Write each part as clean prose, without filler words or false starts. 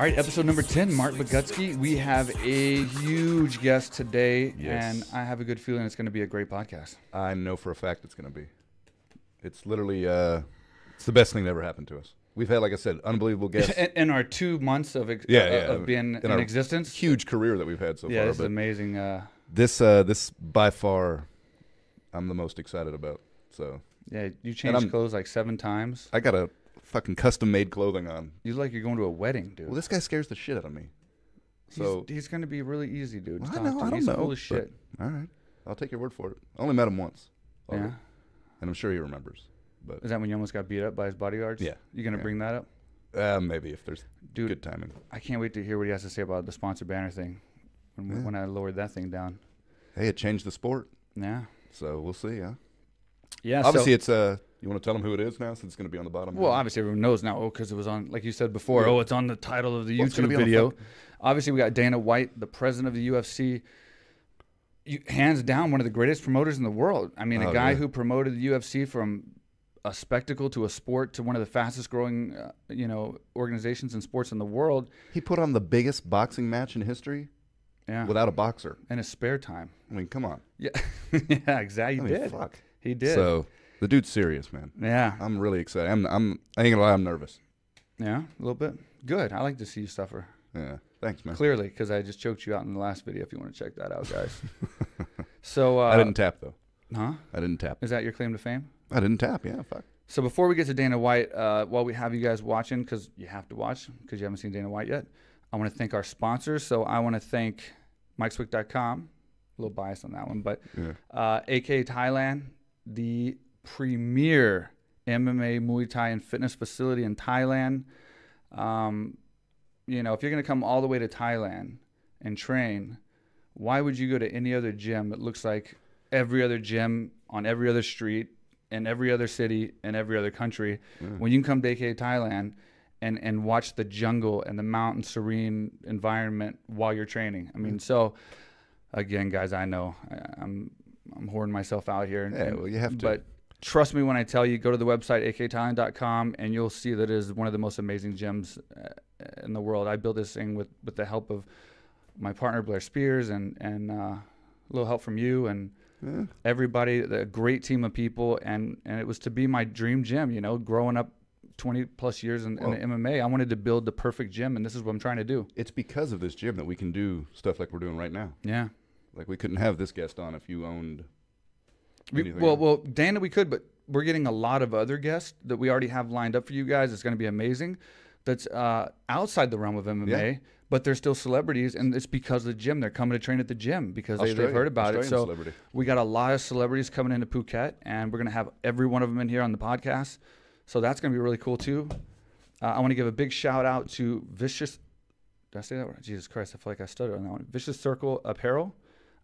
All right, episode number 10, Marc Bogutzki. We have a huge guest today, and I have a good feeling it's going to be a great podcast. I know for a fact it's going to be. It's literally, it's the best thing that ever happened to us. We've had, like I said, unbelievable guests. In our 2 months of being in existence. Huge career that we've had so far. Yeah, this is amazing. This by far, I'm the most excited about. So yeah, you changed clothes like 7 times. I got a fucking custom-made clothing on. You look like you're going to a wedding, dude. Well, this guy scares the shit out of me. So he's going to be really easy, dude. Well, I don't know. Cool as shit. All right, I'll take your word for it. I only met him once. Yeah, and I'm sure he remembers. But is that when you almost got beat up by his bodyguards? Yeah. You going to bring that up? Maybe if there's good timing. I can't wait to hear what he has to say about the sponsor banner thing when I lowered that thing down. Hey, it changed the sport. Yeah. So we'll see, huh? Yeah. Obviously, it's you want to tell them who it is now, since it's going to be on the bottom? Well, obviously everyone knows now, because it was on, like you said before. It's on the title of the YouTube video. Obviously, we got Dana White, the president of the UFC. Hands down, one of the greatest promoters in the world. I mean, a guy who promoted the UFC from a spectacle to a sport to one of the fastest growing, organizations and sports in the world. He put on the biggest boxing match in history. Yeah. Without a boxer. In his spare time. I mean, come on. Yeah. Yeah, exactly. He did. Fuck. He did. So the dude's serious, man. Yeah. I'm really excited. I ain't gonna lie, I'm nervous. Yeah, a little bit. Good. I like to see you suffer. Yeah. Thanks, man. Clearly, because I just choked you out in the last video. If you want to check that out, guys. So I didn't tap though. Huh? I didn't tap. Is that your claim to fame? I didn't tap. Yeah. Fuck. So before we get to Dana White, while we have you guys watching, because you have to watch, because you haven't seen Dana White yet, I want to thank our sponsors. So I want to thank MikeSwick.com. A little biased on that one, but AKA Thailand, the premier MMA, Muay Thai, and fitness facility in Thailand. If you're going to come all the way to Thailand and train, why would you go to any other gym that looks like every other gym on every other street in every other city in every other country when you can come to AKA Thailand and watch the jungle and the mountain serene environment while you're training? I mean, so again, guys, I know I'm whoring myself out here. Well, you have to. But trust me when I tell you, go to the website, akathailand.com, and you'll see that it is one of the most amazing gyms in the world. I built this thing with the help of my partner, Blair Spears, and a little help from you and everybody, a great team of people. And it was to be my dream gym, growing up 20 plus years in the MMA. I wanted to build the perfect gym, and this is what I'm trying to do. It's because of this gym that we can do stuff like we're doing right now. Yeah. Like we couldn't have this guest on if you owned anything. Well, Dana, we could, but we're getting a lot of other guests that we already have lined up for you guys. It's going to be amazing. That's outside the realm of MMA, but they're still celebrities, and it's because of the gym. They're coming to train at the gym because they've heard about it. So we got a lot of celebrities coming into Phuket, and we're going to have every one of them in here on the podcast. So that's going to be really cool too. I want to give a big shout out to Vicious. Did I say that right? Jesus Christ, I feel like I stuttered on that one. Vicious Circle Apparel.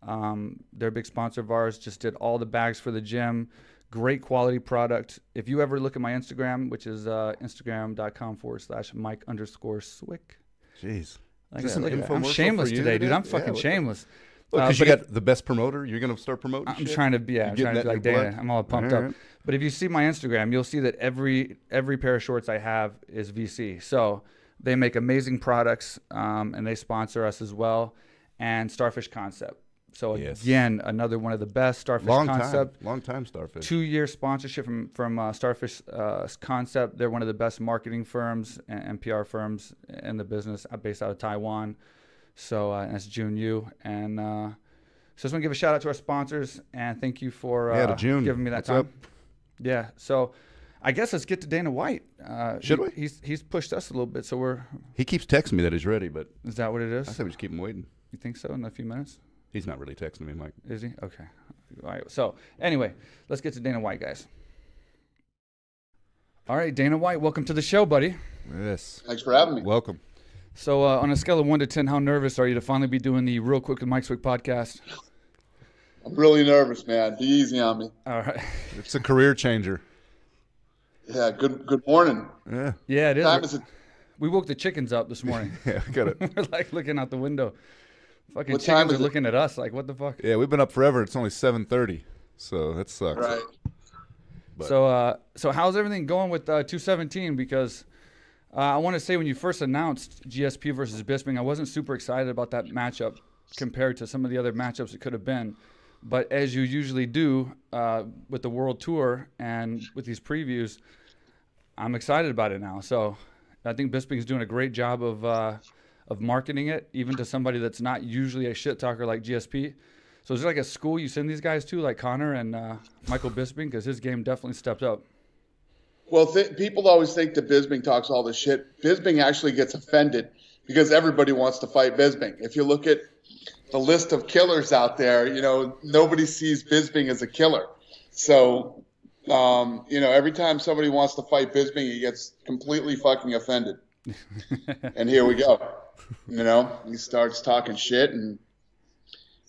They're a big sponsor of ours. Just did all the bags for the gym. Great quality product. If you ever look at my Instagram, which is Instagram.com/Mike_Swick. Jeez. I'm shameless today, dude. I'm fucking shameless. Because you got the best promoter, you're going to start promoting I'm trying to be like Dana. I'm all pumped up. But if you see my Instagram, you'll see that every pair of shorts I have is VC. So they make amazing products, and they sponsor us as well. And STARFiSH Concept. So again, another one of the best STARFiSH Concept. Long time STARFiSH. 2-year sponsorship from STARFiSH Concept. They're one of the best marketing firms and PR firms in the business, based out of Taiwan. So that's June Yu. And so just want to give a shout out to our sponsors and thank you for giving me that time. Up? Yeah. So I guess let's get to Dana White. Should we? He's pushed us a little bit, so He keeps texting me that he's ready, but is that what it is? I said we just keep him waiting. You think so? In a few minutes? He's not really texting me, Mike. Is he? Okay. All right. So anyway, let's get to Dana White, guys. All right, Dana White, welcome to the show, buddy. Yes. Thanks for having me. Welcome. So on a scale of 1 to 10, how nervous are you to finally be doing the Real Quick with Mike Swick podcast? I'm really nervous, man. Be easy on me. All right. It's a career changer. Yeah. Good morning. Yeah. Yeah, it is. Time is it? We woke the chickens up this morning. Yeah, got it. We're like looking out the window. Fucking What time chickens are is it? looking at us like, what the fuck? Yeah, we've been up forever. It's only 7:30, so that sucks. Right. But So how's everything going with 217? Because I want to say when you first announced GSP versus Bisping, I wasn't super excited about that matchup compared to some of the other matchups it could have been. But as you usually do with the World Tour and with these previews, I'm excited about it now. So I think Bisping's doing a great job of marketing it, even to somebody that's not usually a shit talker like GSP. So is there like a school you send these guys to, like Connor and Michael Bisping? Because his game definitely stepped up. Well, people always think that Bisping talks all this shit. Bisping actually gets offended because everybody wants to fight Bisping. If you look at the list of killers out there, you know, nobody sees Bisping as a killer. So, you know, every time somebody wants to fight Bisping, he gets completely fucking offended. And here we go. You know, he starts talking shit, and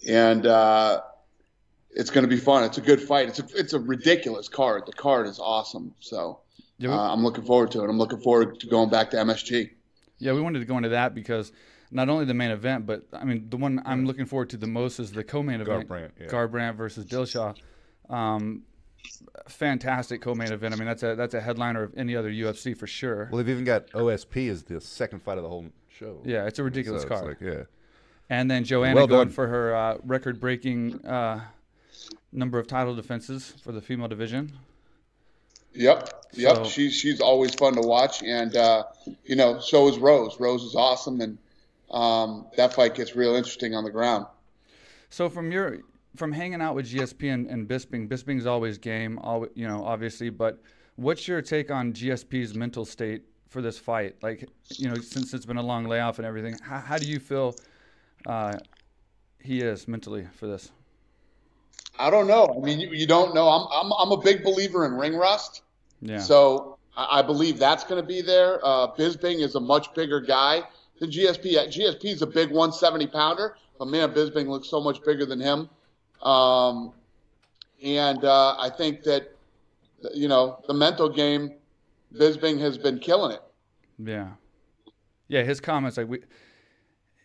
it's going to be fun. It's a good fight. It's a ridiculous card. The card is awesome. So I'm looking forward to it. I'm looking forward to going back to MSG. Yeah, we wanted to go into that because not only the main event, but I mean, the one I'm looking forward to the most is the co-main event. Garbrandt versus Dillashaw. Fantastic co-main event. I mean, that's a headliner of any other UFC for sure. Well, they've even got OSP as the second fight of the whole show. Yeah, it's a ridiculous card. It's like, yeah. And then Joanna going for her record-breaking number of title defenses for the female division. Yep. So, she's always fun to watch, and you know, so is Rose. Rose is awesome, and that fight gets real interesting on the ground. So from hanging out with GSP and Bisping, Bisping's always game, you know, obviously. But what's your take on GSP's mental state for this fight? Like, you know, since it's been a long layoff and everything, how do you feel he is mentally for this? I don't know. I mean, you don't know. I'm a big believer in ring rust. Yeah. So I believe that's going to be there. Bisping is a much bigger guy than GSP. GSP is a big 170-pounder, but man, Bisping looks so much bigger than him. And I think that, you know, the mental game, Bisping has been killing it. Yeah. Yeah, his comments, like,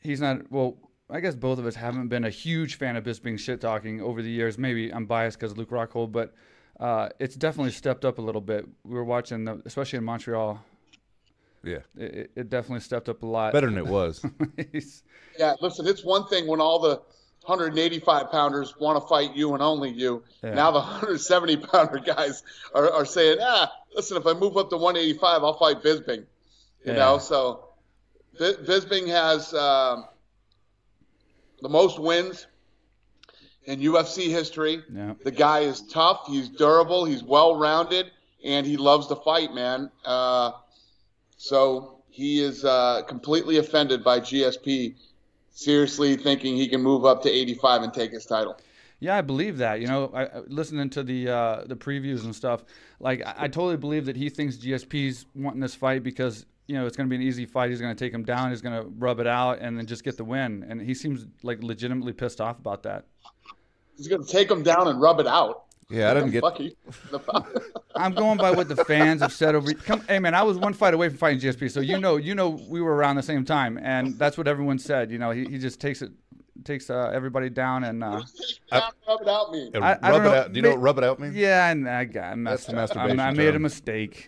he's not, well, I guess both of us haven't been a huge fan of Bisping shit-talking over the years. Maybe I'm biased because of Luke Rockhold, but it's definitely stepped up a little bit. We were watching, especially in Montreal. Yeah. It definitely stepped up a lot. Better than it was. Yeah, listen, it's one thing when all the 185-pounders want to fight you and only you. Yeah. Now the 170-pounder guys are saying, listen, if I move up to 185, I'll fight Bisping. You know, so Bisping has the most wins in UFC history. Yeah. The guy is tough. He's durable. He's well-rounded, and he loves to fight, man. So he is completely offended by GSP seriously thinking he can move up to 85 and take his title. Yeah, I believe that. You know, listening to the previews and stuff, like I totally believe that he thinks GSP's wanting this fight because, you know, it's going to be an easy fight. He's going to take him down. He's going to rub it out and then just get the win. And he seems like legitimately pissed off about that. He's going to take him down and rub it out. Yeah, I didn't get. I'm going by what the fans have said over. Hey man, I was one fight away from fighting GSP, so you know, we were around the same time, and that's what everyone said. You know, he just takes everybody down and. Rub it out mean? I don't know. Do you know what rub it out means? Yeah, I messed up. I made a mistake.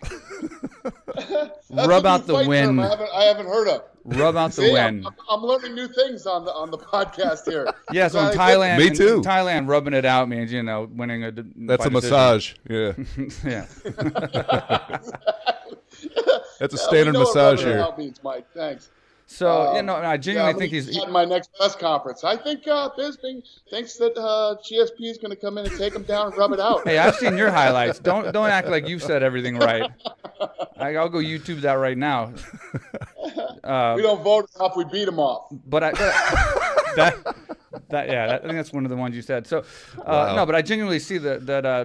Rub out the win. I haven't heard of. Rub out the win. I'm learning new things on the podcast here. Yeah, so in Thailand, me too. In Thailand, rubbing it out means, you know, winning a. That's a massage. Yeah. Yeah. That's a standard massage here. Out means, Mike. Thanks. So, you know, I genuinely think he's at my next press conference. I think Bisping thinks that GSP is going to come in and take him down and rub it out. Hey, I've seen your highlights. Don't act like you've said everything right. I'll go YouTube that right now. We don't vote off, we beat him off. But I think that's one of the ones you said. So, no, but I genuinely see that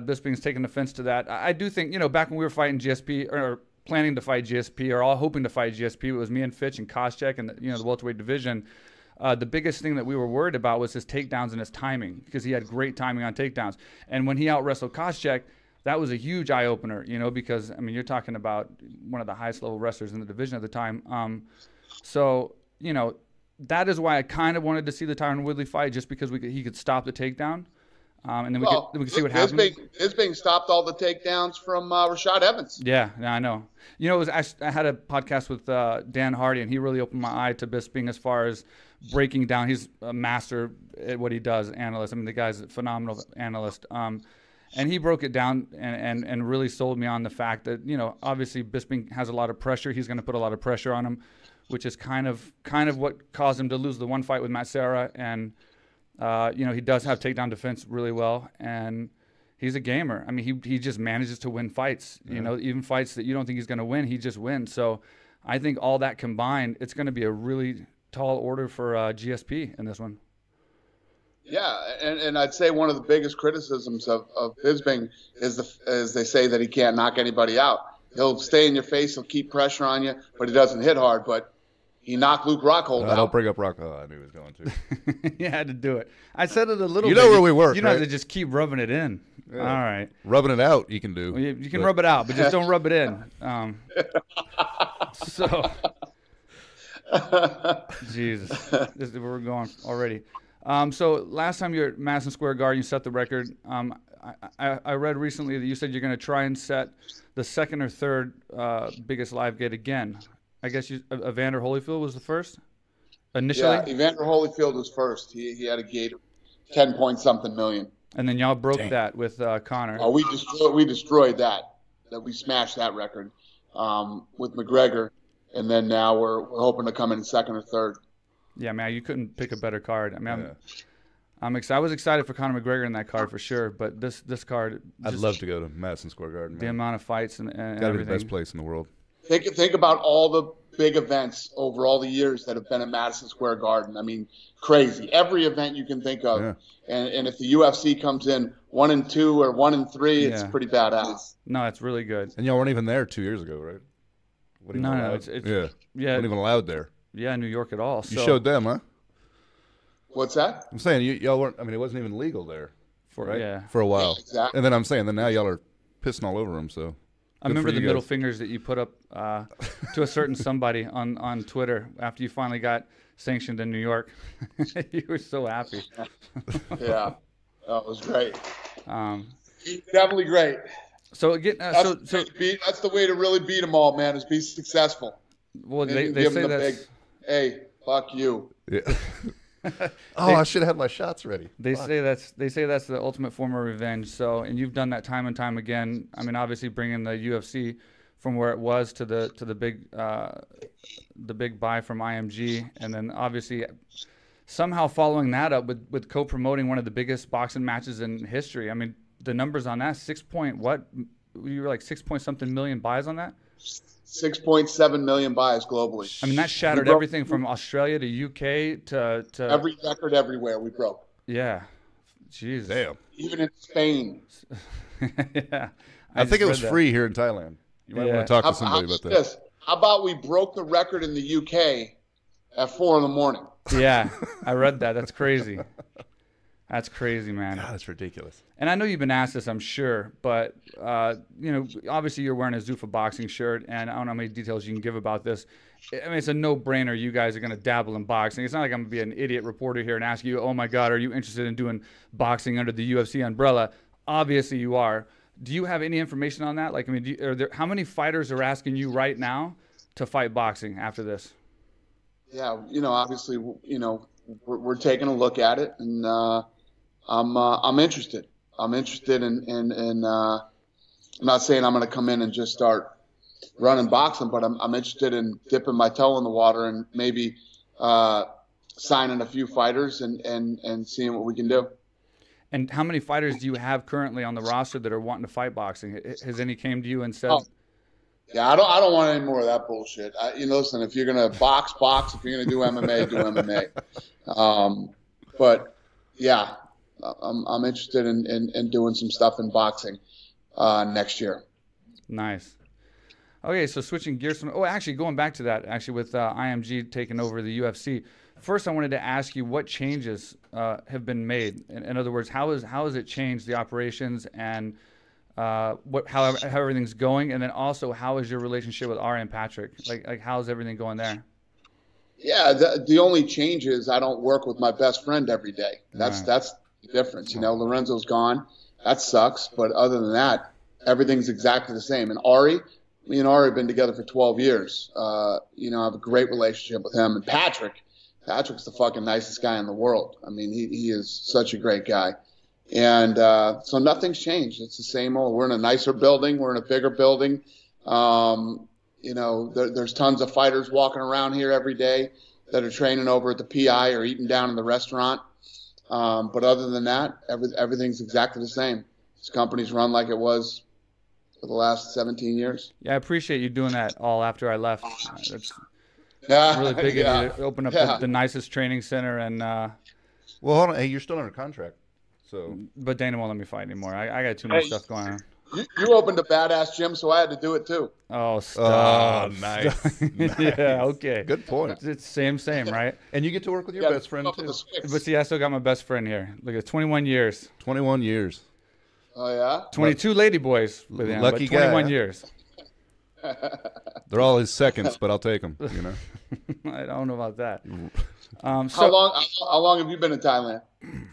Bisping's taking offense to that. I do think, you know, back when we were fighting GSP or planning to fight GSP or all hoping to fight GSP, it was me and Fitch and Koscheck and the welterweight division. The biggest thing that we were worried about was his takedowns and his timing because he had great timing on takedowns. And when he out-wrestled Koscheck, that was a huge eye-opener, you know, because, I mean, you're talking about one of the highest-level wrestlers in the division at the time. So, you know, that is why I kind of wanted to see the Tyron Woodley fight just because he could stop the takedown. And then we can see what happens. Bisping stopped all the takedowns from Rashad Evans. Yeah, I know. You know, I had a podcast with Dan Hardy, and he really opened my eye to Bisping as far as breaking down. He's a master at what he does, analyst. I mean, the guy's a phenomenal analyst. And he broke it down and really sold me on the fact that, you know, obviously Bisping has a lot of pressure. He's going to put a lot of pressure on him, which is kind of what caused him to lose the one fight with Matt Serra. And you know, he does have takedown defense really well, and he's a gamer. I mean, he just manages to win fights. You know, even fights that you don't think he's going to win, he just wins. So I think all that combined, it's going to be a really tall order for GSP in this one. Yeah, and I'd say one of the biggest criticisms of Bisping is they say that he can't knock anybody out. He'll stay in your face, he'll keep pressure on you, but he doesn't hit hard. But he knocked Luke Rockhold out. Don't bring up Rockhold. I knew he was going to. You had to do it. I said it a little bit. You know where we work, You don't right? have to just keep rubbing it in. Yeah. All right. Rubbing it out you can do. Well, you can rub it out, but just don't rub it in. So, Jesus. We're going already. So last time you were at Madison Square Garden, you set the record. I read recently that you said you're going to try and set the second or third biggest live gate again. I guess Evander Holyfield was the first initially? Yeah, Evander Holyfield was first. He had a gate of 10-point-something million. And then y'all broke that with Conor. Oh, we destroyed that. We smashed that record with McGregor. And then now we're hoping to come in second or third. Yeah, man, you couldn't pick a better card. I mean, I'm excited. I was excited for Conor McGregor in that card for sure, but this card. I'd love to go to Madison Square Garden. The amount of fights and gotta everything. be the best place in the world. Think about all the big events over all the years that have been at Madison Square Garden. I mean, crazy. Every event you can think of. Yeah. And if the UFC comes in 1-2 or 1-3, it's pretty badass. No, it's really good. And y'all weren't even there 2 years ago, right? No, it's yeah. Weren't even allowed there. Yeah, New York at all. You showed them, huh? What's that? I'm saying y'all weren't. I mean, it wasn't even legal there, right? Yeah, for a while. Exactly. And then I'm saying that now y'all are pissing all over them. So I remember the middle fingers that you put up to a certain somebody on Twitter after you finally got sanctioned in New York. You were so happy. Yeah, it was great. Definitely great. So again, that's the way to really beat them all, man. Is be successful. Well, they say that. Big, hey, fuck you. Yeah. I should have had my shots ready. They say that's the ultimate form of revenge. So, and you've done that time and time again. I mean, obviously bringing the UFC from where it was to the big buy from IMG, and then obviously somehow following that up with co-promoting one of the biggest boxing matches in history. I mean, the numbers on that, 6 point what? You were like 6 point something million buys on that? 6.7 million buys globally. I mean, that shattered everything from Australia to UK to every record everywhere we broke. Yeah. Jeez. Damn. Even in Spain. Yeah. I think it was free here in Thailand. You might want to talk to somebody about that. How about we broke the record in the UK at 4 a.m? Yeah, I read that. That's crazy. That's crazy, man. God, that's ridiculous. And I know you've been asked this, I'm sure, but, you know, obviously you're wearing a Zuffa boxing shirt, and I don't know how many details you can give about this. I mean, it's a no-brainer you guys are going to dabble in boxing. It's not like I'm going to be an idiot reporter here and ask you, oh, my God, are you interested in doing boxing under the UFC umbrella? Obviously you are. Do you have any information on that? Like, I mean, how many fighters are asking you right now to fight boxing after this? Yeah, you know, obviously, you know, we're taking a look at it, and I'm interested. I'm interested in I'm not saying I'm going to come in and just start running boxing, but I'm interested in dipping my toe in the water and maybe signing a few fighters and seeing what we can do. And how many fighters do you have currently on the roster that are wanting to fight boxing? Has any came to you and said? Oh. Yeah, I don't want any more of that bullshit. You know, listen, if you're gonna box. If you're gonna do MMA, do MMA. But yeah, I'm interested in doing some stuff in boxing next year. Nice. Okay, so switching gears from actually going back to that, actually with IMG taking over the UFC. First, I wanted to ask you what changes have been made. In other words, how has it changed the operations and how everything's going, and then also how is your relationship with Ari and Patrick? Like how's everything going there? Yeah, the only change is I don't work with my best friend every day. That's difference. You know, Lorenzo's gone. That sucks. But other than that, everything's exactly the same. And Ari, me and Ari have been together for 12 years. You know, I have a great relationship with him. And Patrick's the fucking nicest guy in the world. I mean, he is such a great guy. And so nothing's changed. It's the same old. We're in a nicer building. We're in a bigger building. You know, there's tons of fighters walking around here every day that are training over at the PI or eating down in the restaurant. But other than that, everything's exactly the same. This company's run like it was for the last 17 years. Yeah, I appreciate you doing that all after I left. That's really big of you to open up the nicest training center. And well, hold on. Hey, you're still under contract. So, but Dana won't let me fight anymore. I got too much stuff going on. You opened a badass gym, so I had to do it too. Oh, stop. Oh, nice. Yeah, okay. Good point. It's same, right? And you get to work with your best friend too. But see, I still got my best friend here. Look at 21 years. 21 years. Oh, yeah? 22 lady boys with him, lucky but 21 guy. years. They're all his seconds, but I'll take them, you know. I don't know about that. How long have you been in Thailand?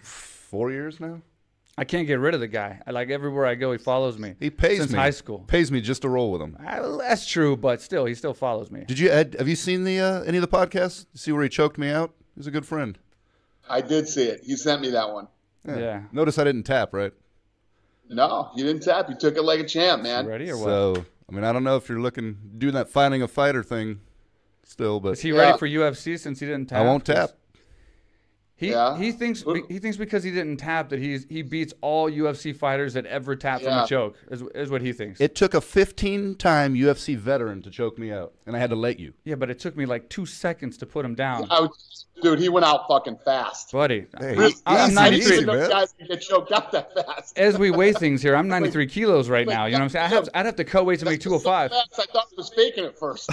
4 years now. I can't get rid of the guy. Everywhere I go, he follows me. He pays since me. high school. Pays me just to roll with him. That's true, but still, he still follows me. Have you seen the any of the podcasts? See where he choked me out? He's a good friend. I did see it. He sent me that one. Yeah. Notice I didn't tap, right? No, you didn't tap. You took it like a champ, man. Ready or what? So, I mean, I don't know if you're doing that finding a fighter thing still, but is he ready for UFC since he didn't tap? I won't tap. He thinks because he didn't tap that he beats all UFC fighters that ever tap from a choke is what he thinks. It took a 15-time UFC veteran to choke me out, and I had to let you. Yeah, but it took me like 2 seconds to put him down. Dude, he went out fucking fast. Buddy, hey, I'm 93. Easy, guys can get choked out that fast. As we weigh things here, I'm 93 kilos right now. You know what I'm saying? I'd have to cut weight to make 205. I thought he was faking it first.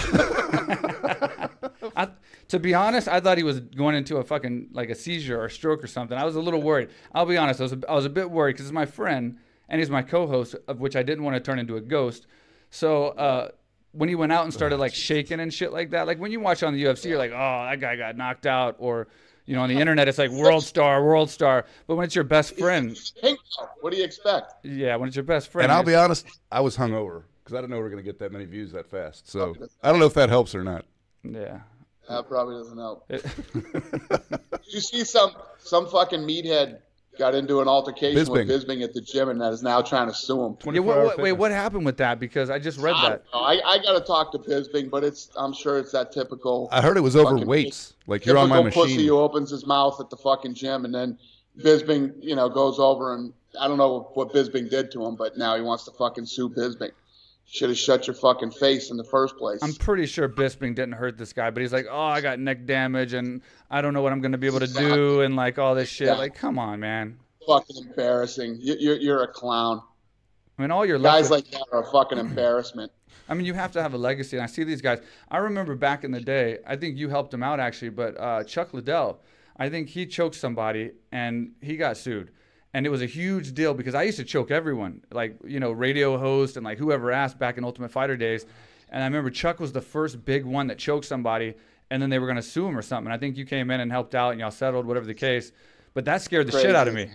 To be honest, I thought he was going into a fucking like a seizure or a stroke or something. I was a little worried. I'll be honest. I was a bit worried because he's my friend and he's my co-host, of which I didn't want to turn into a ghost. So when he went out and started like shaking and shit like that, like when you watch on the UFC, you're like, oh, that guy got knocked out, or you know, on the internet, it's like world star. But when it's your best friend, what do you expect? Yeah, when it's your best friend. And I'll be honest, I was hungover because I didn't know we were going to get that many views that fast. So I don't know if that helps or not. Yeah. That probably doesn't help. Did you see some fucking meathead got into an altercation with Bisping at the gym and that is now trying to sue him? Yeah, wait, what happened with that? Because I just read that. I got to talk to Bisping, but I'm sure it's that typical. I heard it was over weights. Like you're on my machine. Pussy who opens his mouth at the fucking gym and then Bisping, you know, goes over and I don't know what Bisping did to him, but now he wants to fucking sue Bisping. Should have shut your fucking face in the first place. I'm pretty sure Bisping didn't hurt this guy, but he's like, oh, I got neck damage, and I don't know what I'm going to be able to do, and like all this shit. Yeah. Like, come on, man. Fucking embarrassing. You're a clown. I mean, all your guys like that are a fucking embarrassment. I mean, you have to have a legacy, and I see these guys. I remember back in the day, I think you helped him out, actually, but Chuck Liddell, I think he choked somebody, and he got sued. And it was a huge deal because I used to choke everyone, like, you know, radio host and like whoever asked back in Ultimate Fighter days. And I remember Chuck was the first big one that choked somebody and then they were going to sue him or something. I think you came in and helped out and y'all settled, whatever the case. But that scared the shit out of me.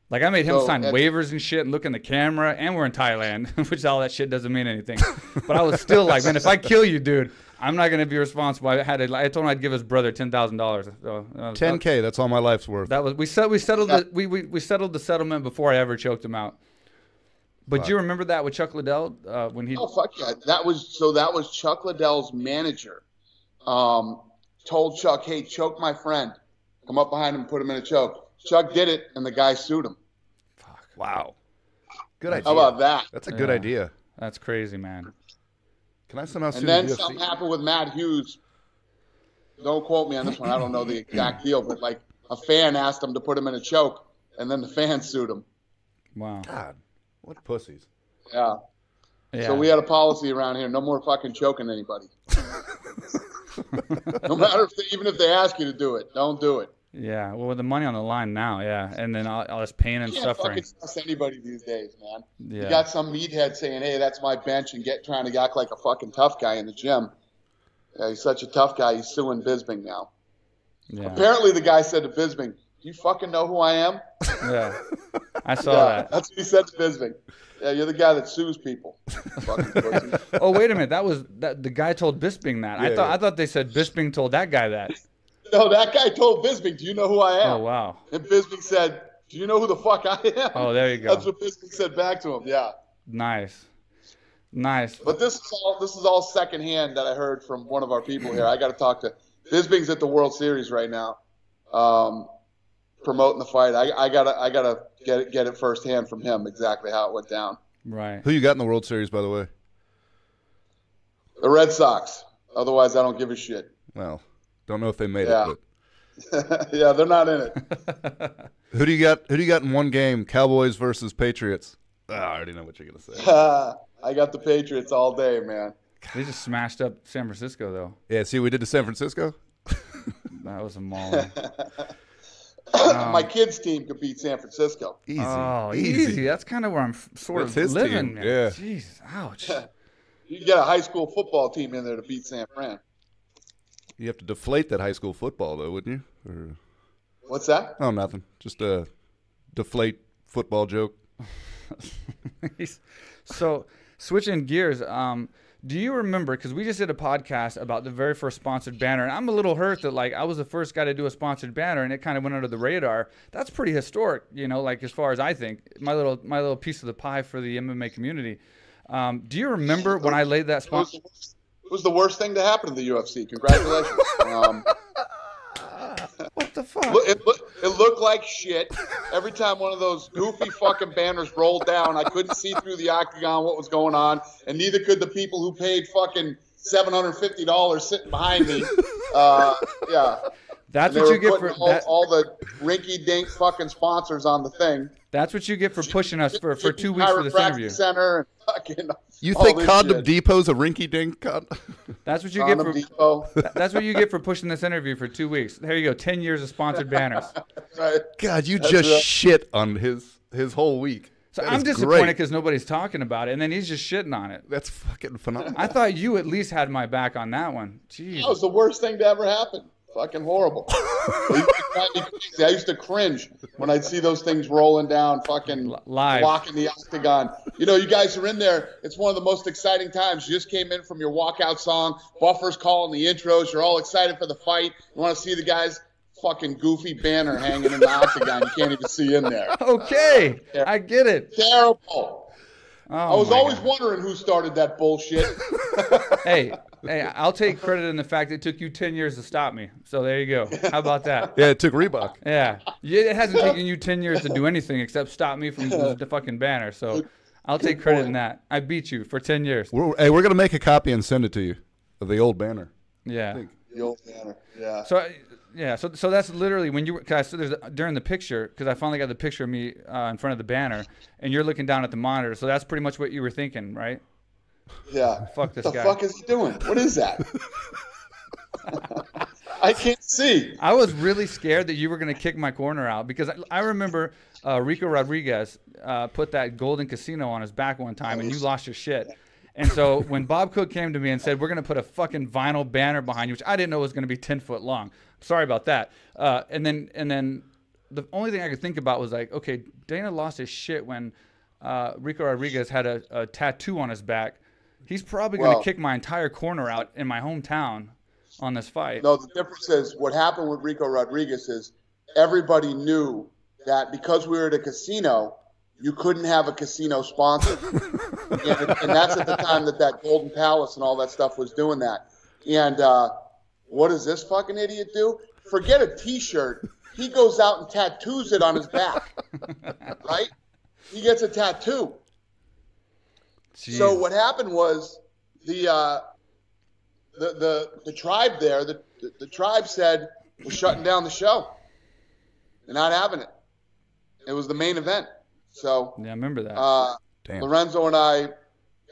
Like I made him sign waivers and shit and look in the camera, and we're in Thailand, which all that shit doesn't mean anything. But I was still like, man, if I kill you, dude, I'm not going to be responsible. I told him I'd give his brother $10,000. So, $10K. That's all my life's worth. That was we settled the settlement before I ever choked him out. But do you remember that with Chuck Liddell when he? Oh fuck yeah! That was Chuck Liddell's manager. Told Chuck, hey, choke my friend. Come up behind him and put him in a choke. Chuck did it, and the guy sued him. Fuck. Wow. Good idea. How about that? That's a good idea. That's crazy, man. Can I somehow sue And then something happened with Matt Hughes. Don't quote me on this one. I don't know the exact deal, but like a fan asked him to put him in a choke, and then the fan sued him. Wow. God, what pussies. Yeah. So we had a policy around here: no more fucking choking anybody. No matter even if they ask you to do it, don't do it. Yeah, well, with the money on the line now, yeah, and then all this pain and suffering. You can't fucking trust anybody these days, man. Yeah. You got some meathead saying, hey, that's my bench, and trying to act like a fucking tough guy in the gym. Yeah, he's such a tough guy, he's suing Bisping now. Yeah. Apparently the guy said to Bisping, Do you fucking know who I am? Yeah, I saw that. That's what he said to Bisping. Yeah, you're the guy that sues people. Fucking pussy. Oh, wait a minute. The guy told Bisping that. I thought they said Bisping told that guy that. No, that guy told Bisping, do you know who I am? Oh, wow. And Bisping said, do you know who the fuck I am? Oh, there you go. That's what Bisping said back to him, yeah. Nice. But this is all secondhand that I heard from one of our people here. I got to talk to Bisping's at the World Series right now, promoting the fight. I gotta get it firsthand from him exactly how it went down. Right. Who you got in the World Series, by the way? The Red Sox. Otherwise, I don't give a shit. Well, don't know if they made it, but yeah, they're not in it. Who do you got in one game? Cowboys versus Patriots. Oh, I already know what you're gonna say. I got the Patriots all day, man. They just smashed up San Francisco, though. Yeah, see what we did to San Francisco? That was a mauling. My kids' team could beat San Francisco. Easy. Oh, easy. That's kind of where I'm sort of living. Team. Yeah. Jeez, ouch. You can get a high school football team in there to beat San Fran. You have to deflate that high school football, though, wouldn't you? Or... What's that? Oh, nothing. Just a deflate football joke. So, switching gears, do you remember, because we just did a podcast about the very first sponsored banner, and I'm a little hurt that, like, I was the first guy to do a sponsored banner, and it kind of went under the radar. That's pretty historic, you know, like, as far as I think. My little piece of the pie for the MMA community. Do you remember when I laid that sponsor? It was the worst thing to happen to the UFC. Congratulations. What the fuck? It looked like shit. Every time one of those goofy fucking banners rolled down, I couldn't see through the octagon what was going on, and neither could the people who paid fucking $750 sitting behind me. Yeah. That's what you get for all the rinky-dink fucking sponsors on the thing. That's what you get for pushing us for 2 weeks for this interview. Center and fucking you think Condom Depot's a rinky-dink? That's what you get for. That's what you get for pushing this interview for 2 weeks. There you go, 10 years of sponsored banners. Right. God, you just shit on his whole week. So I'm disappointed because nobody's talking about it, and then he's just shitting on it. That's fucking phenomenal. I thought you at least had my back on that one. Jeez. That was the worst thing to ever happen. Fucking horrible. I used to cringe when I'd see those things rolling down, fucking live, blocking the octagon. You know, you guys are in there. It's one of the most exciting times. You just came in from your walkout song. Buffer's calling the intros. You're all excited for the fight. You want to see the guys' fucking goofy banner hanging in the octagon. You can't even see in there. Okay, I get it. Terrible. Oh, I was always wondering who started that bullshit. Hey, I'll take credit in the fact that it took you 10 years to stop me. So there you go. How about that? Yeah, it took Reebok. Yeah. It hasn't taken you 10 years to do anything except stop me from the fucking banner. So I'll take credit in that. I beat you for 10 years. We're going to make a copy and send it to you of the old banner. Yeah. The old banner, yeah. So that's literally when you were, cause there's during the picture, because I finally got the picture of me in front of the banner, and you're looking down at the monitor. So that's pretty much what you were thinking, right? Yeah. Fuck this guy. What the fuck is he doing? What is that? I can't see. I was really scared that you were going to kick my corner out because I remember Rico Rodriguez put that golden casino on his back one time, and you lost your shit. And so when Bob Cook came to me and said, we're going to put a fucking vinyl banner behind you, which I didn't know was going to be 10 foot long. Sorry about that. And then the only thing I could think about was like, okay, Dana lost his shit when Rico Rodriguez had a tattoo on his back. He's probably going to kick my entire corner out in my hometown on this fight. No, the difference is what happened with Rico Rodriguez is everybody knew that because we were at a casino, you couldn't have a casino sponsor. and that's at the time that Golden Palace and all that stuff was doing that. And what does this fucking idiot do? Forget a T-shirt. He goes out and tattoos it on his back. Right? He gets a tattoo. Jeez. So what happened was the tribe there, the tribe said we're shutting down the show. They're not having it. It was the main event. So yeah, I remember that. Lorenzo and I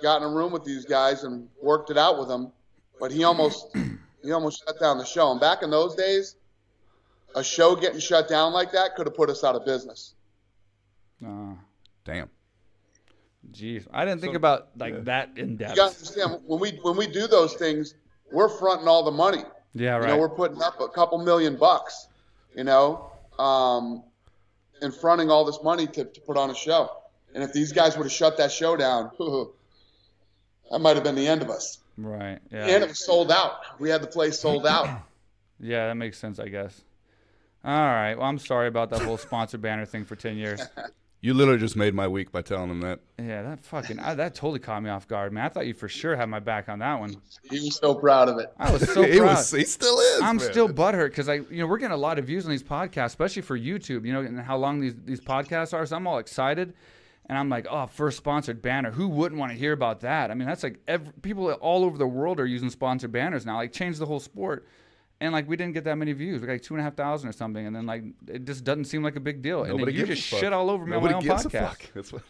got in a room with these guys and worked it out with them, but he almost shut down the show. And back in those days, a show getting shut down like that could have put us out of business. Damn. Jeez, I didn't think about that in depth. You got to understand, when we do those things, we're fronting all the money. Yeah, right. You know, we're putting up a couple $1 million. You know, and fronting all this money to put on a show. And if these guys would have shut that show down, that might have been the end of us. Right. Yeah. And it was sold out. We had the place sold out. Yeah, that makes sense, I guess. All right. Well, I'm sorry about that whole sponsor banner thing for 10 years. You literally just made my week by telling him that. Yeah, that totally caught me off guard, man. I thought you for sure had my back on that one. He was so proud of it. I was so proud. He still is. I'm man. still butthurt because we're getting a lot of views on these podcasts, especially for YouTube. And how long these podcasts are. So I'm all excited, and I'm like, oh, first sponsored banner. Who wouldn't want to hear about that? I mean, that's like people all over the world are using sponsored banners now. Like, change the whole sport. And we didn't get that many views. We got 2,500 or something, and then it just doesn't seem like a big deal. Nobody and then you just shit all over me on my own podcast. That's what.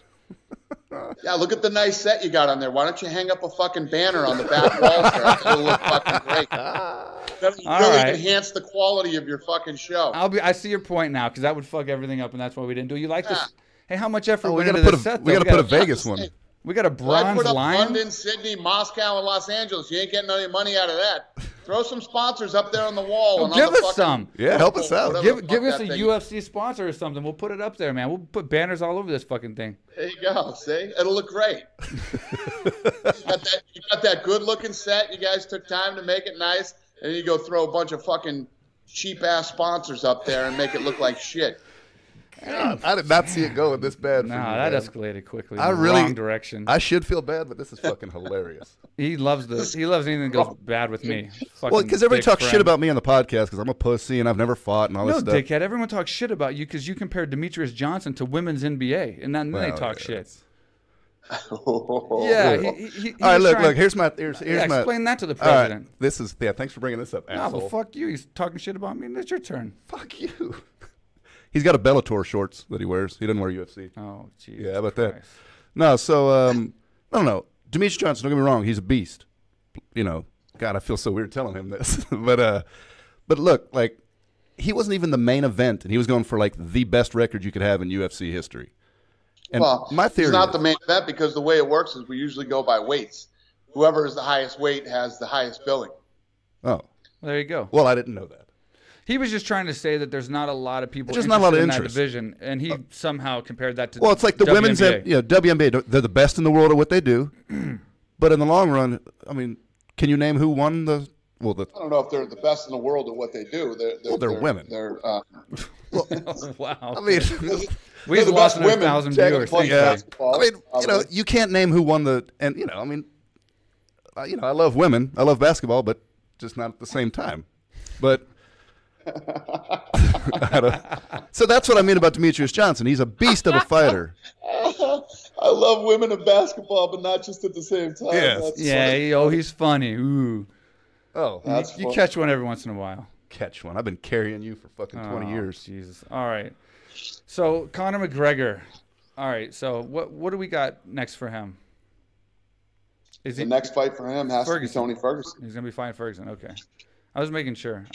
Yeah, look at the nice set you got on there. Why don't you hang up a fucking banner on the back wall there? It'll look fucking great. That'll really enhance the quality of your fucking show. I see your point now, because that would fuck everything up, and that's why we didn't do. You like this? Hey, how much effort we went gotta into put this set? We got to put a Vegas one. We got a bronze I put up lion. London, Sydney, Moscow, and Los Angeles. You ain't getting any money out of that. Throw some sponsors up there on the wall. And give us some. Yeah, help us out. Give us a UFC sponsor or something. We'll put it up there, man. We'll put banners all over this fucking thing. There you go. See? It'll look great. You got that good-looking set. You guys took time to make it nice. And you go throw a bunch of fucking cheap-ass sponsors up there and make it look like shit. God, I did not see it going this bad. No, for you, that man. escalated quickly. I in the really wrong direction. I should feel bad, but this is fucking hilarious. He loves anything that goes bad with me. Well, because everybody talks shit about me on the podcast because I'm a pussy and I've never fought and all this stuff. No, dickhead. Everyone talks shit about you because you compared Demetrius Johnson to women's NBA, and then they talk shit. Yeah. All right, look. Here's my. Explain that to the president. Right, this is. Yeah. Thanks for bringing this up, asshole. No, well, fuck you. He's talking shit about me, and it's your turn. Fuck you. He's got a Bellator shorts that he wears. He doesn't wear UFC. Oh, jeez. Yeah, how about that? No, so I don't know. Demetrius Johnson, don't get me wrong, he's a beast. God, I feel so weird telling him this. but look, he wasn't even the main event, and he was going for the best record you could have in UFC history. And my theory is not the main event because the way it works is we usually go by weights. Whoever is the highest weight has the highest billing. Oh, well, there you go. Well, I didn't know that. He was just trying to say that there's not a lot of people interested in that division, and he somehow compared that to it's like the WNBA. Women's WNBA. They're the best in the world at what they do, but in the long run, I mean, can you name who won the? Well, I don't know if they're the best in the world at what they do. They're women. They're wow. I mean, we've lost 1,000 viewers. Yeah. I mean, you can't name who won the, and I mean, I love women, I love basketball, but just not at the same time, but. So that's what I mean about Demetrius Johnson. He's a beast of a fighter. I love women in basketball, but not just at the same time. Yes. He's funny. Ooh. Oh, you catch one every once in a while. Catch one. I've been carrying you for fucking 20 years. Jesus. All right. So Conor McGregor. All right. So what do we got next for him? The next fight for him has to be Tony Ferguson. He's gonna be fighting Ferguson. Okay. I was making sure.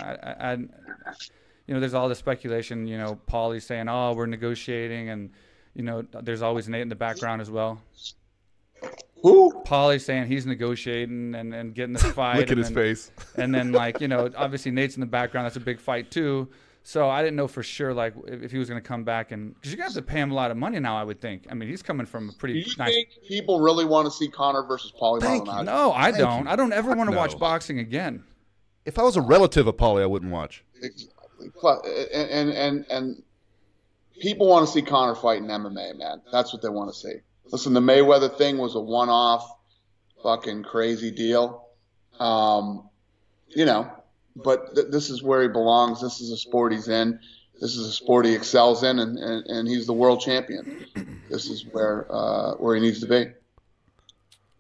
There's all this speculation. Paulie's saying, "Oh, we're negotiating," and there's always Nate in the background as well. Who? Paulie's saying he's negotiating and getting this fight. Look at his face. And then obviously Nate's in the background. That's a big fight too. So I didn't know for sure if he was going to come back because you're going to have to pay him a lot of money now. I would think. I mean, he's coming from a pretty. Do you think people really want to see Conor versus Paulie Malignaggi? No, I don't. I don't ever want to watch boxing again. If I was a relative of Paulie, I wouldn't watch. Exactly. And people want to see Conor fight in MMA, man. That's what they want to see. Listen, the Mayweather thing was a one-off fucking crazy deal. But this is where he belongs. This is a sport he's in. This is a sport he excels in, and he's the world champion. This is where he needs to be.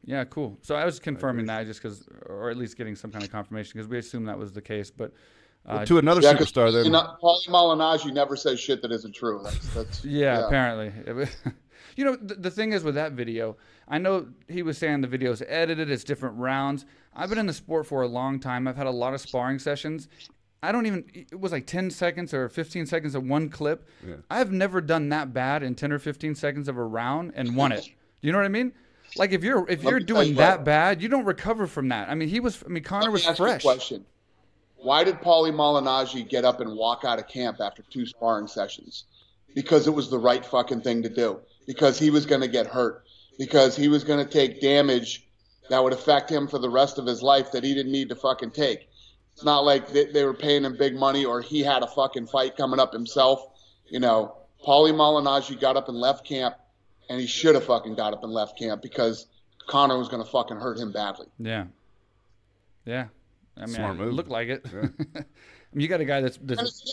Yeah, cool. So I was confirming that just because, or at least getting some kind of confirmation because we assumed that was the case. But to another superstar, then Paulie Malignaggi never says shit that isn't true. Yeah, apparently. The thing is with that video, I know he was saying the video's edited, it's different rounds. I've been in the sport for a long time. I've had a lot of sparring sessions. It was like 10 seconds or 15 seconds of one clip. Yeah. I've never done that bad in 10 or 15 seconds of a round and won it. You know what I mean? Like if you're doing that bad, you don't recover from that. I mean, Conor was fresh. Why did Paulie Malignaggi get up and walk out of camp after 2 sparring sessions? Because it was the right fucking thing to do. Because he was going to get hurt. Because he was going to take damage that would affect him for the rest of his life that he didn't need to fucking take. It's not like they were paying him big money or he had a fucking fight coming up himself. You know, Paulie Malignaggi got up and left camp, and he should have fucking got up and left camp because Conor was going to fucking hurt him badly. Yeah. Yeah. I mean, Smart move. It looked like it. Yeah. I mean, you got a guy that's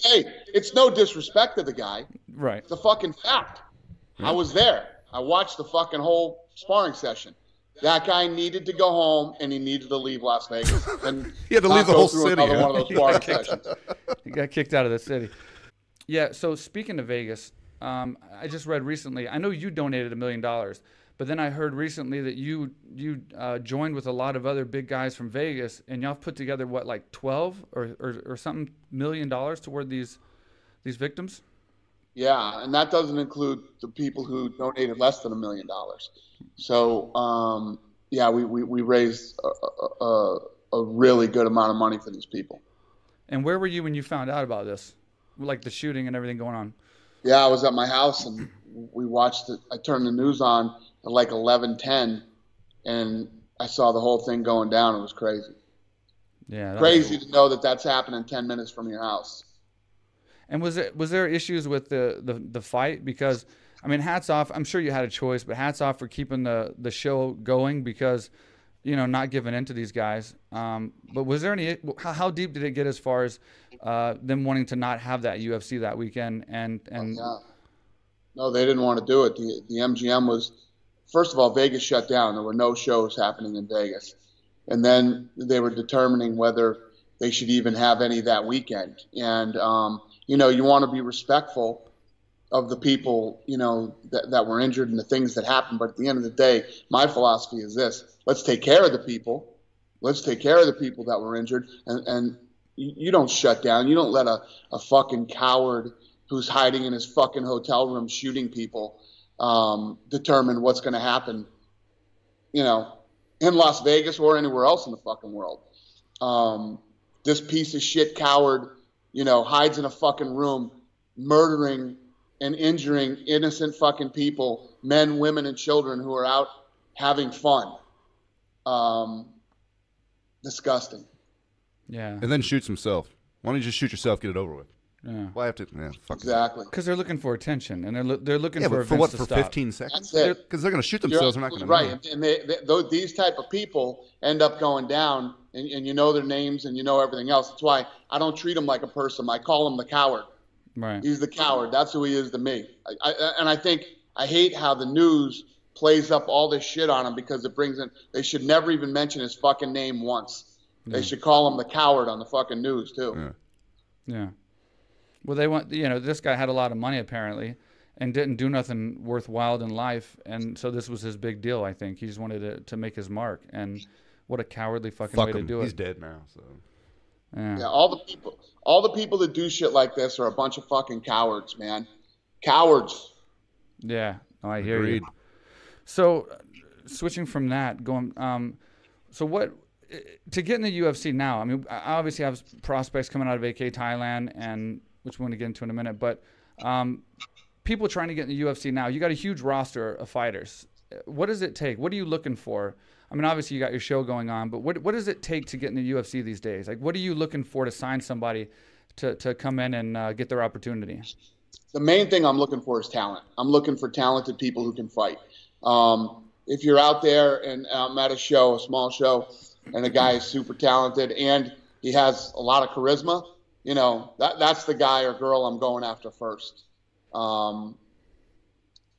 hey, it's no disrespect to the guy. Right. It's a fucking fact. Yeah. I was there. I watched the fucking whole sparring session. That guy needed to go home, and he needed to leave Las Vegas. And he had to leave the whole city. Another one of those sparring sessions. He got kicked out of the city. Yeah, so speaking of Vegas, I just read recently, I know you donated $1 million, but then I heard recently that you joined with a lot of other big guys from Vegas, and y'all put together, what, like 12 or something $1 million toward these victims? Yeah, and that doesn't include the people who donated less than $1 million. So, yeah, we raised a really good amount of money for these people. And where were you when you found out about this? Like the shooting and everything going on? Yeah, I was at my house, and we watched it. I turned the news on at like 11:10, and I saw the whole thing going down. It was crazy. Yeah, crazy to know that that's happening 10 minutes from your house. And was there issues with the fight? Because, I mean, hats off. I'm sure you had a choice, but hats off for keeping the show going because, you know, not giving in to these guys. But was there any? How deep did it get as far as them wanting to not have that UFC that weekend? And yeah. No, they didn't want to do it. The MGM was, first of all, Vegas shut down. There were no shows happening in Vegas, and then they were determining whether they should even have any that weekend. And you know, you want to be respectful of the people, you know, that were injured and the things that happened. But at the end of the day, my philosophy is this: let's take care of the people. Let's take care of the people that were injured. And you don't shut down. You don't let a fucking coward who's hiding in his fucking hotel room shooting people determine what's going to happen, you know, in Las Vegas or anywhere else in the fucking world. This piece of shit coward, you know, hides in a fucking room, murdering and injuring innocent fucking people, men, women, and children who are out having fun. Disgusting. Yeah. And then shoots himself. Why don't you just shoot yourself, get it over with? Yeah. Why have to? Yeah, fuck exactly. Because they're looking for attention, and they're looking for for what? to For stop. 15 seconds? Because they're going to shoot themselves. They're not going to right. And these type of people end up going down, and you know their names and you know everything else. That's why I don't treat him like a person. I call him the coward. Right. He's the coward. That's who he is to me. I hate how the news plays up all this shit on him because it brings in. They should never even mention his fucking name once. They should call him the coward on the fucking news too. Yeah. Well, they want, you know, this guy had a lot of money apparently and didn't do nothing worthwhile in life. And so this was his big deal, I think. He just wanted to make his mark. And what a cowardly fucking way to do it. He's dead now, so. Yeah, all the people that do shit like this are a bunch of fucking cowards, man. Cowards. Yeah, no, I hear you. So switching from that, so what, to get in the UFC now, I mean, I obviously have prospects coming out of AKA Thailand, and which we're going to get into in a minute, but people trying to get in the UFC now, you got a huge roster of fighters. What does it take? What are you looking for? I mean, obviously you got your show going on, but what does it take to get in the UFC these days? Like, what are you looking for to sign somebody to come in and get their opportunity? The main thing I'm looking for is talent. I'm looking for talented people who can fight. If you're out there and I'm at a show, a small show, and a guy is super talented and he has a lot of charisma, you know, that's the guy or girl I'm going after first.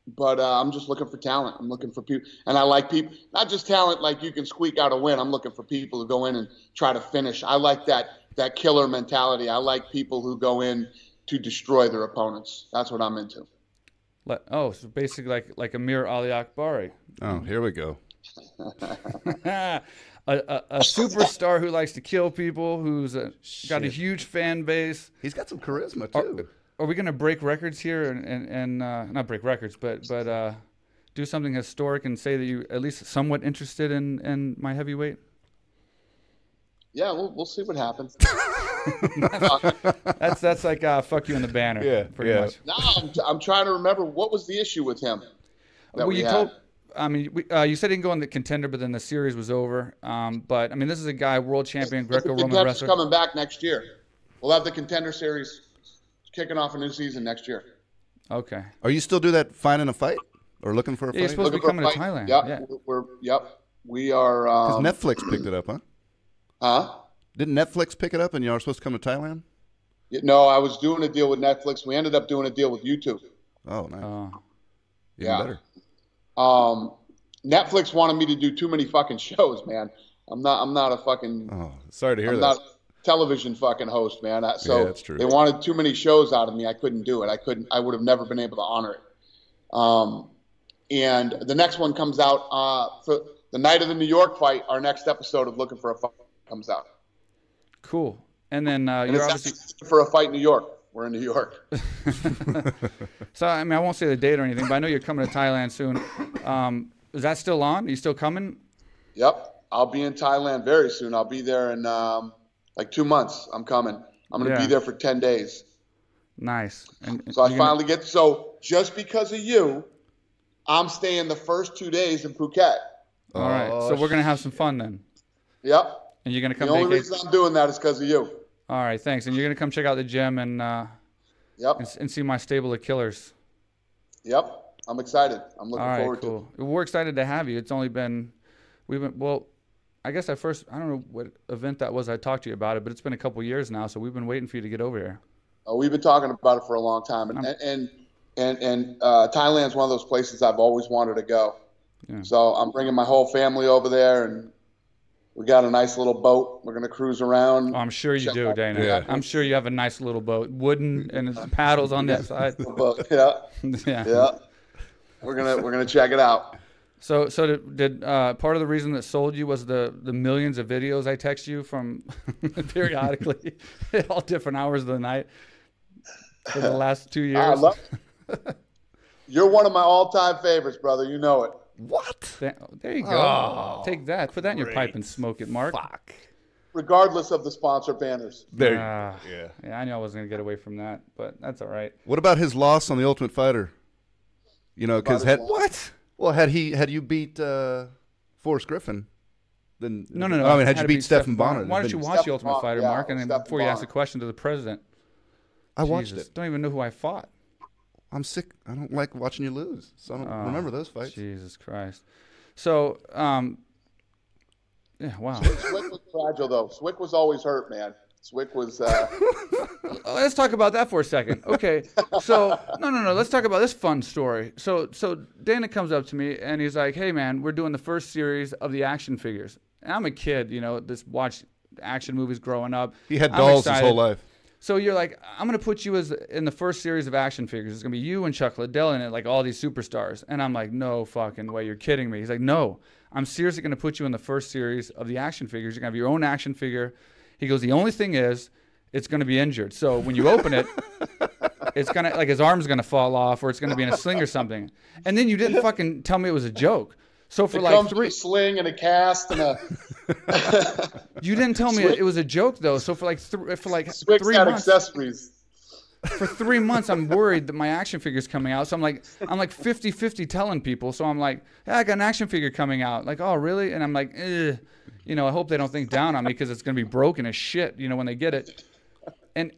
But I'm just looking for talent. I'm looking for people. And I like people, not just talent like you can squeak out a win. I'm looking for people who go in and try to finish. I like that killer mentality. I like people who go in to destroy their opponents. That's what I'm into. So basically like Amir Ali Akbari. Oh, here we go. A superstar who likes to kill people, who's got a huge fan base. He's got some charisma too. Are we going to break records here and not break records, but do something historic and say that you at least somewhat interested in my heavyweight? Yeah, we'll see what happens. That's like fuck you in the banner. Yeah, pretty much. No, I'm trying to remember what was the issue with him. Well, I mean, you said he didn't go in the contender, but then the series was over. But I mean, this is a guy, world champion, Greco-Roman wrestler. Coming back next year. We'll have the contender series kicking off a new season next year. Okay. Are you still do that finding a fight or looking for a fight? You're supposed to be coming to Thailand. Yep. We are. Because Netflix picked it up, huh? Huh? Didn't Netflix pick it up and you were supposed to come to Thailand? No, I was doing a deal with Netflix. We ended up doing a deal with YouTube. Oh, nice. Yeah. Better. Netflix wanted me to do too many fucking shows, man. I'm not a fucking. Oh, sorry to hear that. I'm not a television fucking host, man. So yeah, that's true. They wanted too many shows out of me. I couldn't do it. I would have never been able to honor it. And the next one comes out for the night of the New York fight. Our next episode of Looking for a Fight comes out. Cool. And then you're obviously for a fight in New York. We're in New York. So, I mean, I won't say the date or anything, but I know you're coming to Thailand soon. Is that still on? Are you still coming? Yep. I'll be in Thailand very soon. I'll be there in like 2 months. I'm coming. I'm going to be there for 10 days. Nice. And so I finally get – so just because of you, I'm staying the first 2 days in Phuket. All right. So we're going to have some fun then. Yep. And you're going to come The only reason I'm doing that is because of you. All right, thanks. And you're going to come check out the gym and and see my stable of killers. Yep. I'm excited. I'm looking forward to it. All right, cool. We're excited to have you. It's only been well, I guess I don't know what event that was I talked to you about it, but it's been a couple years now, so we've been waiting for you to get over here. Oh, we've been talking about it for a long time. And Thailand's one of those places I've always wanted to go. Yeah. So I'm bringing my whole family over there, and we got a nice little boat. We're going to cruise around. Oh, I'm sure you do, Dana. Yeah. I'm sure you have a nice little boat, wooden, and it's paddles on that side. Yeah. We're gonna check it out. So did part of the reason that sold you was the millions of videos I text you from periodically at all different hours of the night for the last 2 years? I love it. You're one of my all-time favorites, brother. You know it. What? There you go. Oh, take that. Put that in your pipe and smoke it, Marc. Fuck. Regardless of the sponsor banners. There. Yeah, I knew I wasn't going to get away from that, but that's all right. What about his loss on The Ultimate Fighter? You know, because had you beat Forrest Griffin, then no. I mean, had you beat Stephan Bonner? Why don't you watch The Ultimate Fighter, Marc, and then before you ask the question to the president? I watched it. Don't even know who I fought. I'm sick. I don't like watching you lose, so I don't remember those fights. Jesus Christ. So, yeah, wow. Swick was fragile, though. Swick was always hurt, man. Swick was... Let's talk about that for a second. Okay, so, no. Let's talk about this fun story. So Dana comes up to me, and he's like, hey, man, we're doing the first series of the action figures. And I'm a kid, you know, watched action movies growing up. He had dolls his whole life. So you're like, I'm going to put you in the first series of action figures. It's going to be you and Chuck Liddell in it, like all these superstars. And I'm like, no fucking way. You're kidding me. He's like, no, I'm seriously going to put you in the first series of the action figures. You're going to have your own action figure. He goes, the only thing is, it's going to be injured. So when you open it, it's going to, like his arm's going to fall off or it's going to be in a sling or something. And then you didn't fucking tell me it was a joke. So for like a sling and a cast and a. You didn't tell me it was a joke though. So for like Swick's 3 had months, accessories. For 3 months, I'm worried that my action figure's coming out. So I'm like 50-50 telling people. So I'm like, yeah, I got an action figure coming out. Like, oh really? And I'm like, you know, I hope they don't think down on me because it's gonna be broken as shit. You know, when they get it. And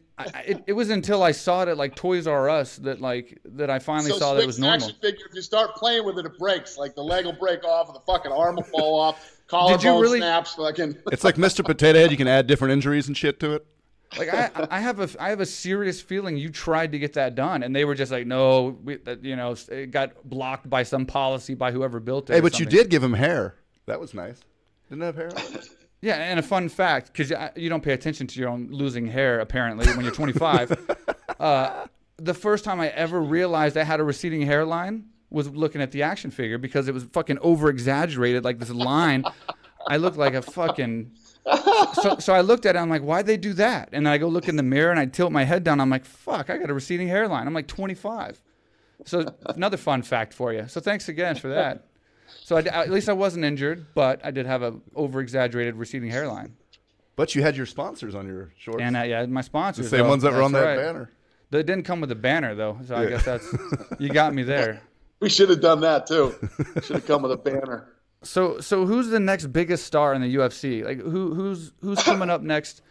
it was until I saw it at like Toys R Us that I finally saw that it was normal. Action figure, if you start playing with it, it breaks. Like the leg will break off, and the fucking arm will fall off. Collarbone snaps. Fucking. It's like Mr. Potato Head. You can add different injuries and shit to it. Like I have a serious feeling you tried to get that done, and they were just like, no, you know, it got blocked by some policy by whoever built it. Hey, but you did give him hair. That was nice. Didn't it have hair on it? Yeah, and a fun fact, because you don't pay attention to your own losing hair, apparently, when you're 25. The first time I ever realized I had a receding hairline was looking at the action figure because it was fucking over-exaggerated, like this line. I looked like a fucking... So I looked at it, I'm like, why'd they do that? And I go look in the mirror, and I tilt my head down. I'm like, fuck, I got a receding hairline. I'm like 25. So another fun fact for you. So thanks again for that. So at least I wasn't injured, but I did have an over-exaggerated receding hairline. But you had your sponsors on your shorts. And yeah, my sponsors. The same ones that were on that right. banner. They didn't come with a banner though, so I guess that's you got me there. We should have done that too. Should have come with a banner. So who's the next biggest star in the UFC? Like who's coming up next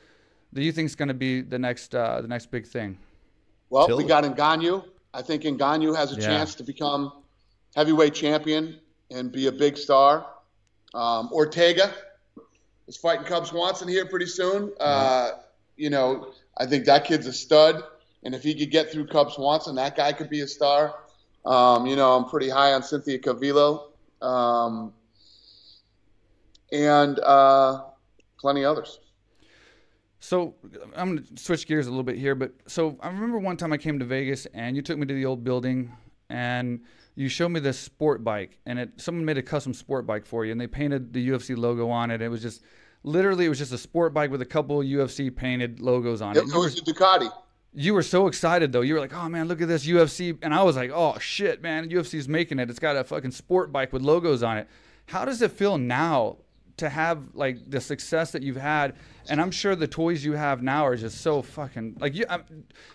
that you think is going to be the next big thing? Well, we got Ngannou. I think Ngannou has a chance to become heavyweight champion and be a big star. Ortega is fighting Cub Swanson here pretty soon. You know, I think that kid's a stud, and if he could get through Cub Swanson, that guy could be a star. You know, I'm pretty high on Cynthia Calvillo, and plenty others. So I'm going to switch gears a little bit here, but so I remember one time I came to Vegas and you took me to the old building and you showed me this sport bike, and someone made a custom sport bike for you, and they painted the UFC logo on it. It was just literally a sport bike with a couple UFC painted logos on it. It was a Ducati. You were so excited though. You were like, "Oh man, look at this UFC!" And I was like, "Oh shit, man, UFC's making it. It's got a fucking sport bike with logos on it." How does it feel now to have like the success that you've had? And I'm sure the toys you have now are just so fucking like you.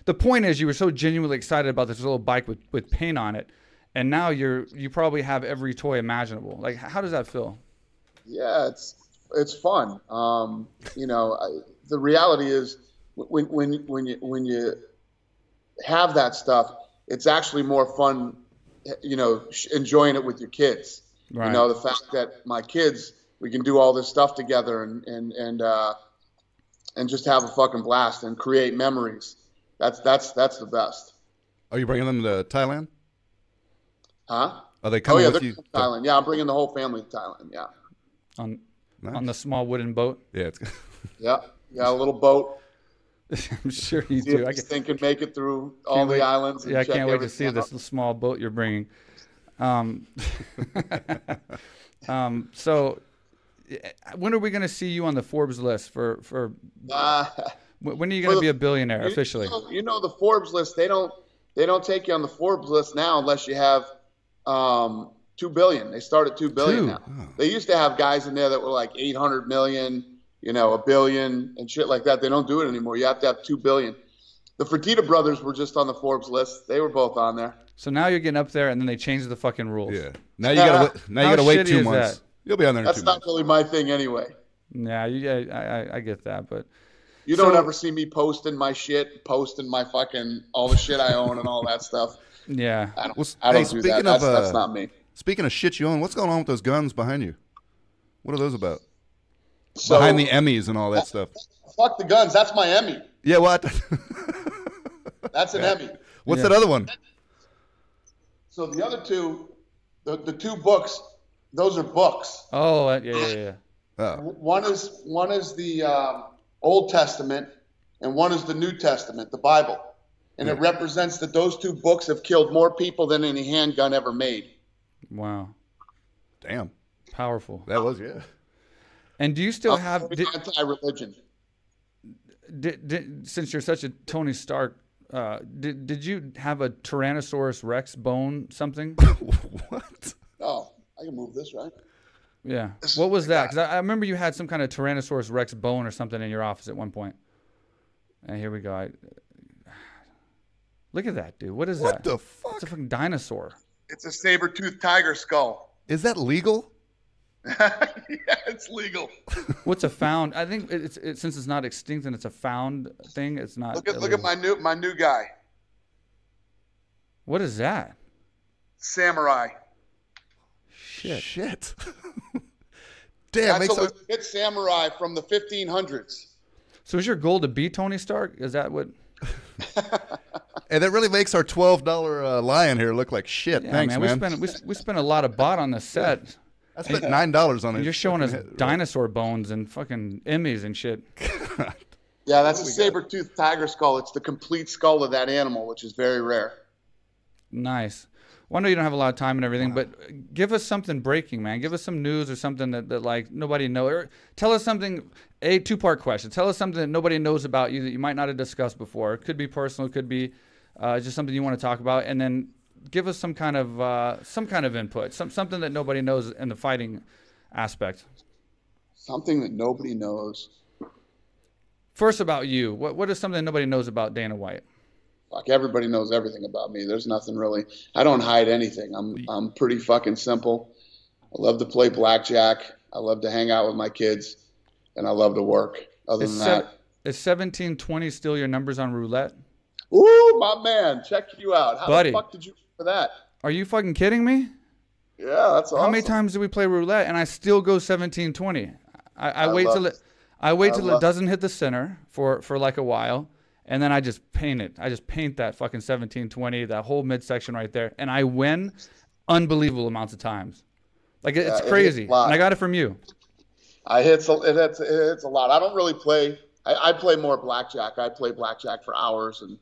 The point is, you were so genuinely excited about this little bike with paint on it, and now you probably have every toy imaginable. Like, how does that feel? Yeah, it's fun. You know, the reality is when you have that stuff, it's actually more fun. You know, enjoying it with your kids. Right. You know, the fact that my kids, we can do all this stuff together and just have a fucking blast and create memories. That's the best. Are you bringing them to Thailand? Huh? Are they coming with you? Thailand. Yeah, I'm bringing the whole family to Thailand. Yeah. On the small wooden boat. Yeah. Yeah, a little boat. I'm sure you see do. I can make it through all the islands. Yeah, I can't wait to see this small boat you're bringing. So when are we going to see you on the Forbes list for when are you going to be a billionaire officially? You know the Forbes list, they don't take you on the Forbes list now unless you have $2 billion. They start at $2 billion now. Oh. They used to have guys in there that were like 800 million, you know, $1 billion and shit like that. They don't do it anymore. You have to have $2 billion. The Fertitta brothers were just on the Forbes list. They were both on there. So now you're getting up there, and then they changed the fucking rules. Yeah. Now you gotta wait 2 months. That? You'll be on there. That's not really my thing anyway. Yeah, I get that, but you don't ever see me posting my shit, posting my fucking all the shit I own and all that stuff. Yeah. I don't do that. That's not me. Speaking of shit you own, what's going on with those guns behind you? What are those about? Behind the Emmys and all that stuff. Fuck the guns. That's my Emmy. Yeah, what? That's an Emmy. What's that other one? So the other two, the two books, those are books. Oh, yeah. Oh. One is the Old Testament, and one is the New Testament, the Bible. And it represents that those two books have killed more people than any handgun ever made. Wow. Damn. Powerful. That was, yeah. And do you still have anti-religion? Since you're such a Tony Stark, did you have a Tyrannosaurus Rex bone something? What? Oh, I can move this, right? Yeah. What was that? Because I remember you had some kind of Tyrannosaurus Rex bone or something in your office at one point. And here we go. Look at that, dude. What is that? What the fuck? It's a fucking dinosaur. It's a saber-toothed tiger skull. Is that legal? Yeah, it's legal. What's a found? I think it's since it's not extinct and it's a found thing. It's not. Look at my new guy. What is that? Samurai. Shit. Damn. That's a legit samurai from the 1500s. So is your goal to be Tony Stark? Is that what? And that really makes our $12 lion here look like shit. Yeah, Thanks, man. We spent a lot of bot on the set. I spent $9 on it. You're showing us dinosaur bones and fucking Emmys and shit. Yeah, that's a saber-toothed tiger skull. It's the complete skull of that animal, which is very rare. Nice. Well, I know you don't have a lot of time and everything, but give us something breaking, man. Give us some news or something that like nobody knows. Or tell us something. A two-part question. Tell us something that nobody knows about you that you might not have discussed before. It could be personal. It could be just something you want to talk about, and then give us some kind of input, something that nobody knows in the fighting aspect. Something that nobody knows. First about you. What is something nobody knows about Dana White? Fuck, everybody knows everything about me. There's nothing really. I don't hide anything. I'm pretty fucking simple. I love to play blackjack. I love to hang out with my kids, and I love to work. Other than that, is 1720 still your numbers on roulette? Ooh, my man, check you out. How Buddy, the fuck did you for that? Are you fucking kidding me? Yeah, that's awesome. How many times do we play roulette and I still go 1720? I wait till it doesn't hit the center for like a while, and then I just paint it. I just paint that fucking 1720, that whole midsection right there, and I win unbelievable amounts of times. Like it's crazy. And I got it from you. It hits a lot. I don't really play. I play more blackjack. I play blackjack for hours, and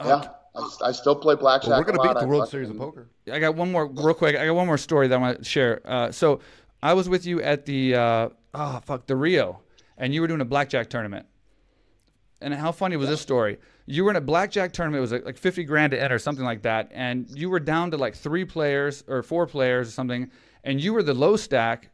I still play blackjack. Well, we're gonna beat the World Series of Poker. I got one more real quick. I got one more story that I want to share. So I was with you at the the Rio, and you were doing a blackjack tournament. And how funny was this story? You were in a blackjack tournament. It was like 50 grand to enter, something like that. And you were down to like 3 players or 4 players or something. And you were the low stack,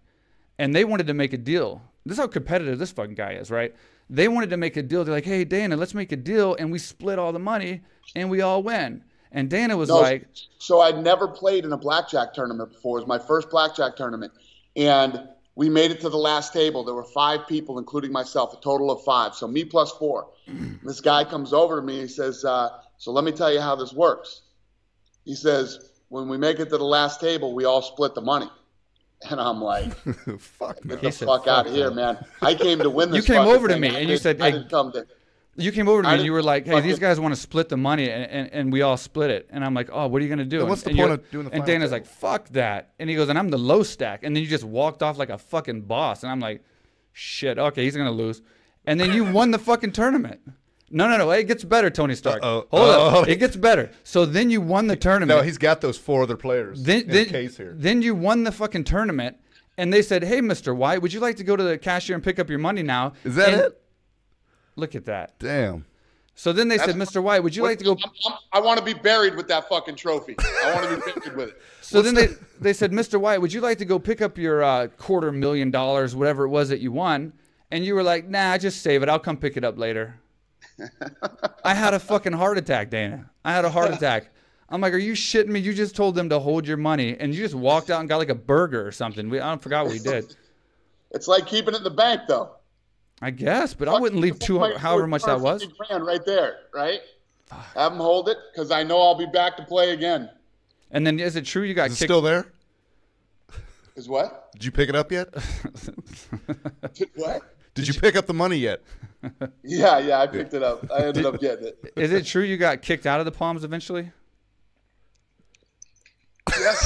and they wanted to make a deal. This is how competitive this fucking guy is, right? They wanted to make a deal. They're like, hey, Dana, let's make a deal. And we split all the money, and we all win. And Dana was like... So I'd never played in a blackjack tournament before. It was my first blackjack tournament. And we made it to the last table. There were 5 people, including myself, a total of 5. So me plus 4. This guy comes over to me. He says, so let me tell you how this works. He says, when we make it to the last table, we all split the money. And I'm like, fuck, get the fuck out of here, man. I came to win this. You came over to me and you said, I didn't come to. You came over to me and you were like, hey, these guys want to split the money, and we all split it. And I'm like, oh, what are you going to do? Yeah, what's the point of doing the final And Dana's table? like, fuck that. And he goes, and I'm the low stack. And then you just walked off like a fucking boss. And I'm like, shit, okay, he's going to lose. And then you won the fucking tournament. No. It gets better, Tony Stark. Hold up. It gets better. So then you won the tournament. No, he's got those 4 other players in the case here. Then you won the fucking tournament. And they said, hey, Mr. White, would you like to go to the cashier and pick up your money now? Is that it? Look at that. Damn. So then they said, Mr. White, would you like to go? I want to be buried with that fucking trophy. I want to be buried with it. So then they said, Mr. White, would you like to go pick up your $250,000, whatever it was that you won? And you were like, nah, just save it. I'll come pick it up later. I had a fucking heart attack, Dana. I had a heart attack. I'm like, are you shitting me? You just told them to hold your money, and you just walked out and got like a burger or something. I forgot what we did. It's like keeping it in the bank, though. I guess, but I wouldn't leave however much that was. $250,000 right there, right? Have them hold it, because I know I'll be back to play again. And then is it true you got kicked? Still there? Is what? Did you pick it up yet? What? Did you pick up the money yet? Yeah, I picked it up. I ended up getting it. Is it true you got kicked out of the Palms eventually? Yes.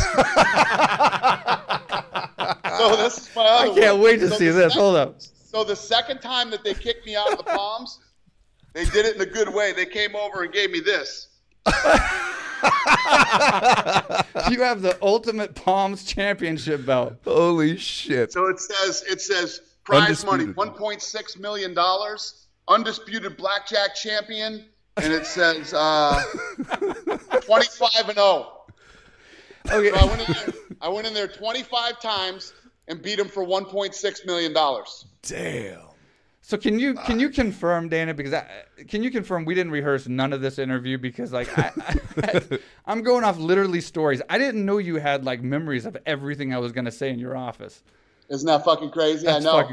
So this is my other I can't wait to see this. Hold up. So the second time that they kicked me out of the Palms, they did it in a good way. They came over and gave me this. You have the Ultimate Palms Championship belt. Holy shit. So it says prize money, $1.6 million, undisputed blackjack champion, and it says 25-0. Okay. So I went in there 25 times and beat him for $1.6 million. Damn. So can you confirm, Dana? Because can you confirm we didn't rehearse none of this interview? Because like I'm going off literally stories. I didn't know you had like memories of everything I was gonna say in your office. Isn't that fucking crazy? That's I know.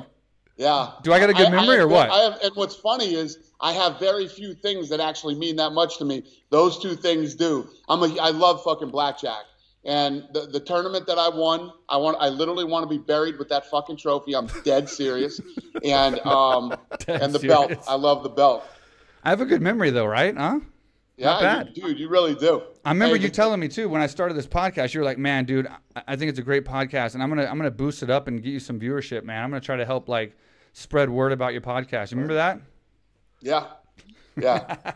Yeah. Do I got a good memory or what? And what's funny is I have very few things that actually mean that much to me. Those 2 things do. I love fucking blackjack. And the tournament that I won, I literally want to be buried with that fucking trophy. I'm dead serious. And and the belt. I love the belt. I have a good memory though, right? Huh? Yeah, Not bad. Dude, you really do. I remember you telling me too when I started this podcast. You were like, "Man, dude, I think it's a great podcast, and I'm gonna boost it up and get you some viewership, man. I'm gonna try to help like spread word about your podcast." You remember that? Yeah.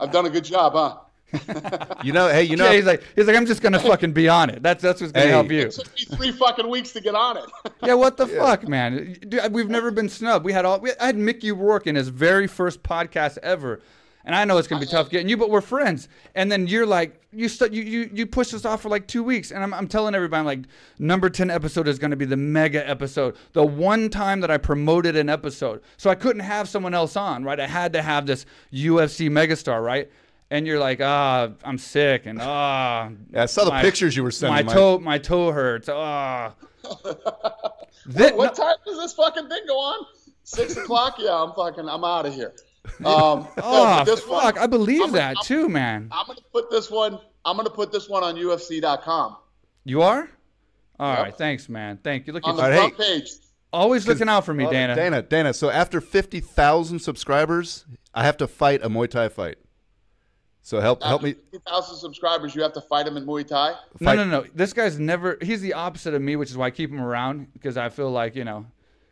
I've done a good job, huh? Hey, Yeah, he's like, I'm just gonna fucking be on it. That's what's gonna help you. It took me 3 fucking weeks to get on it. Yeah, what the fuck, man? Dude, we've never been snubbed. I had Mickey Rourke in his very first podcast ever, And I know it's going to be tough getting you, but we're friends. And then you're like, you pushed us off for like 2 weeks. And I'm telling everybody, I'm like, number 10 episode is going to be the mega episode. The one time that I promoted an episode. So I couldn't have someone else on, right? I had to have this UFC megastar, right? And you're like, I'm sick. And yeah, I saw the pictures you were sending. My toe hurts. What time does this fucking thing go on? 6 o'clock? Yeah, I'm out of here. Fuck! I believe that too, man. I'm gonna put this one on UFC.com. You are? All right, thanks, man. Thank you. Look on the front page. Always looking out for me, Dana. Dana. So after 50,000 subscribers, I have to fight a Muay Thai fight. So help me. 50,000 subscribers, you have to fight him in Muay Thai? No. This guy's never. He's the opposite of me, which is why I keep him around, because I feel like,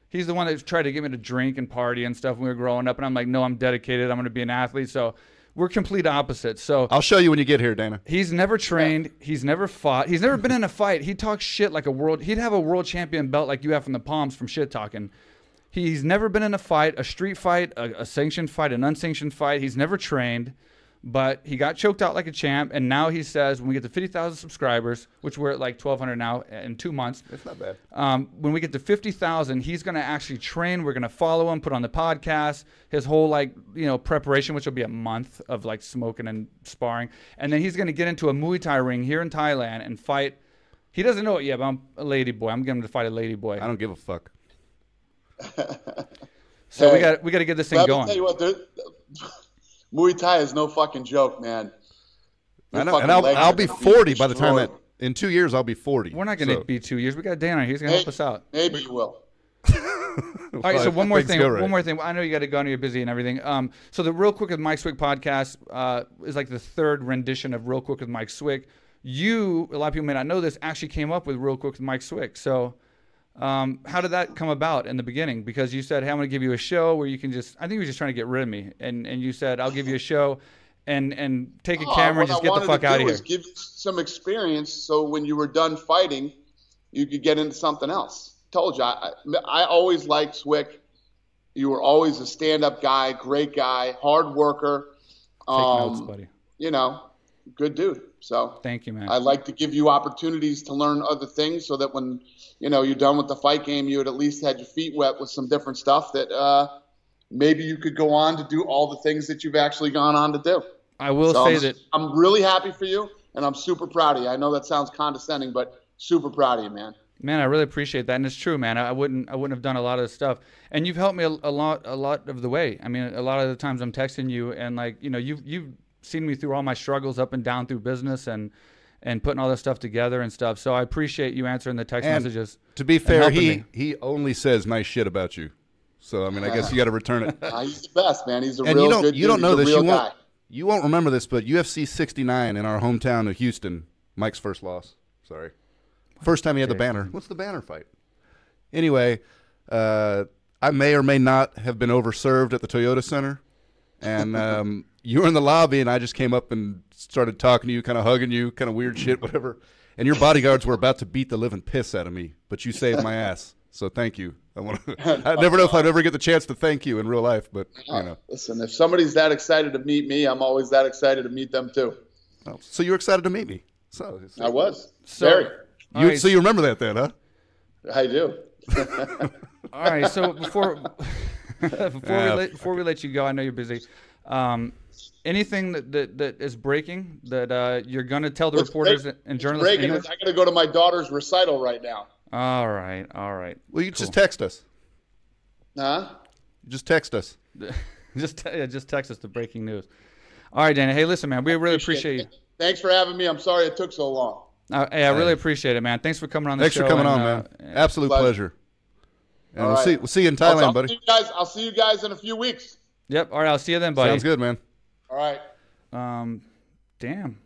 he's the one that tried to get me to drink and party and stuff when we were growing up. And I'm like, no, I'm dedicated. I'm going to be an athlete. So we're complete opposites. So I'll show you when you get here, Dana. He's never trained. He's never fought. He's never been in a fight. He talks shit like he'd have a world champion belt like you have from the Palms from shit talking. He's never been in a fight, a street fight, a sanctioned fight, an unsanctioned fight. He's never trained. But he got choked out like a champ, and now he says when we get to 50,000 subscribers, which we're at like 1,200 now in 2 months. It's not bad. When we get to 50,000, he's going to actually train. We're going to follow him, put on the podcast, his whole preparation, which will be a month of like smoking and sparring. And then he's going to get into a Muay Thai ring here in Thailand and fight. He doesn't know it yet, but I'm a lady boy. I'm getting him to fight a lady boy. I don't give a fuck. So we got to get this thing going. Tell you what, Muay Thai is no fucking joke, man. I know, and I'll be 40 by the time that in 2 years I'll be 40. We're not going to be 2 years. We got Dana. He's going to help us out. Maybe you will. All right. So one more thing. One more thing. I know you got to go. I know you're busy and everything. So the Real Quick with Mike Swick podcast is like the third rendition of Real Quick with Mike Swick. You, a lot of people may not know this, actually came up with Real Quick with Mike Swick. So how did that come about in the beginning? Because you said, hey, I'm going to give you a show where you can I think you were just trying to get rid of me. And you said, I'll give you a show and take a camera and just get the fuck out of here. Give you some experience so when you were done fighting, you could get into something else. Told you, I always liked Swick. You were always a stand-up guy, great guy, hard worker. Take notes, buddy. Good dude. So thank you, man. I like to give you opportunities to learn other things so that when you're done with the fight game, you would at least had your feet wet with some different stuff that maybe you could go on to do all the things that you've actually gone on to do. I will say that I'm really happy for you, and I'm super proud of you. I know that sounds condescending, but super proud of you, man. Man, I really appreciate that, and it's true, man. I wouldn't have done a lot of this stuff, and you've helped me a lot of the way. I mean, a lot of the times I'm texting you, and you've seen me through all my struggles up and down through business and putting all this stuff together and stuff. So I appreciate you answering the text messages. To be fair, he only says nice shit about you. So I mean, I guess you got to return it. He's the best, man. He's a real good dude. You don't know this. Guy. You won't remember this, but UFC 69 in our hometown of Houston, Mike's first loss. Sorry. First time he had the banner. What's the banner fight? Anyway, I may or may not have been overserved at the Toyota Center. And you were in the lobby, and I just came up and started talking to you, kind of hugging you, kind of weird shit, whatever. And your bodyguards were about to beat the living piss out of me, but you saved my ass. So thank you. I never know if I'd ever get the chance to thank you in real life, but Listen, if somebody's that excited to meet me, I'm always that excited to meet them too. Oh, so you're excited to meet me? So I was. Very. So you remember that then, huh? I do. All right. So before we let you go, I know you're busy. Anything that is breaking that you're gonna tell the reporters and journalists? Breaking is I gotta go to my daughter's recital right now. All right. Well, you just text us. Huh? Just text us. just text us the breaking news. All right, Dana. Hey, listen, man. We really appreciate you. Thanks for having me. I'm sorry it took so long. Hey, I really appreciate it, man. Thanks for coming on the show. Thanks for coming on, man. Absolute pleasure. And we'll see you in Thailand, buddy. I'll see you guys in a few weeks. Yep. All right. I'll see you then, buddy. Sounds good, man. All right. Damn.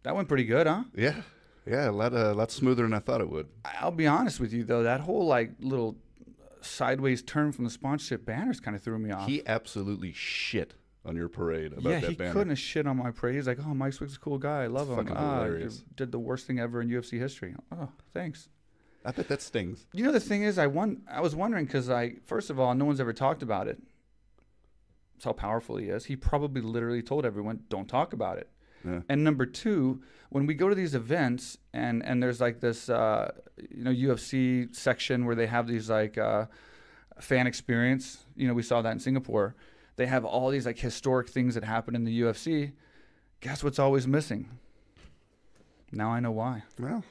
That went pretty good, huh? Yeah. Yeah, a lot smoother than I thought it would. I'll be honest with you, though. That whole, little sideways turn from the sponsorship banners kind of threw me off. He absolutely shit on your parade about that banner. Yeah, he couldn't have shit on my parade. He's like, oh, Mike Swick's a cool guy. I love him. Fucking hilarious. You did the worst thing ever in UFC history. Oh, thanks. I bet that stings. The thing is, I was wondering because, first of all, no one's ever talked about it. That's how powerful he is. He probably literally told everyone, don't talk about it. Yeah. And number two, when we go to these events and there's like this, UFC section where they have these like fan experience, we saw that in Singapore. They have all these like historic things that happen in the UFC. Guess what's always missing? Now I know why. Well,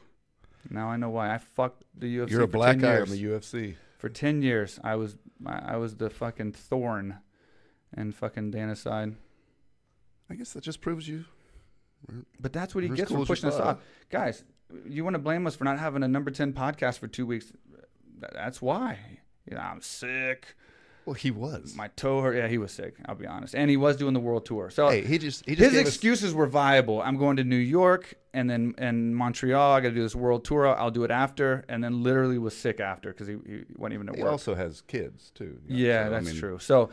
now I know why. I fucked the UFC. You're a for black 10 guy years. on the UFC. For 10 years, I was the fucking thorn in fucking Dana's side. I guess that just proves you. But that's what he gets for pushing us off. Guys, you want to blame us for not having a number 10 podcast for 2 weeks? That's why. I'm sick. Well, he was. My toe hurt. Yeah, he was sick. I'll be honest. And he was doing the world tour. So hey, he just his excuses were viable. I'm going to New York and then in Montreal. I got to do this world tour. I'll do it after. And then literally was sick after because he wasn't even at work. He also has kids too. Yeah, that's true. So,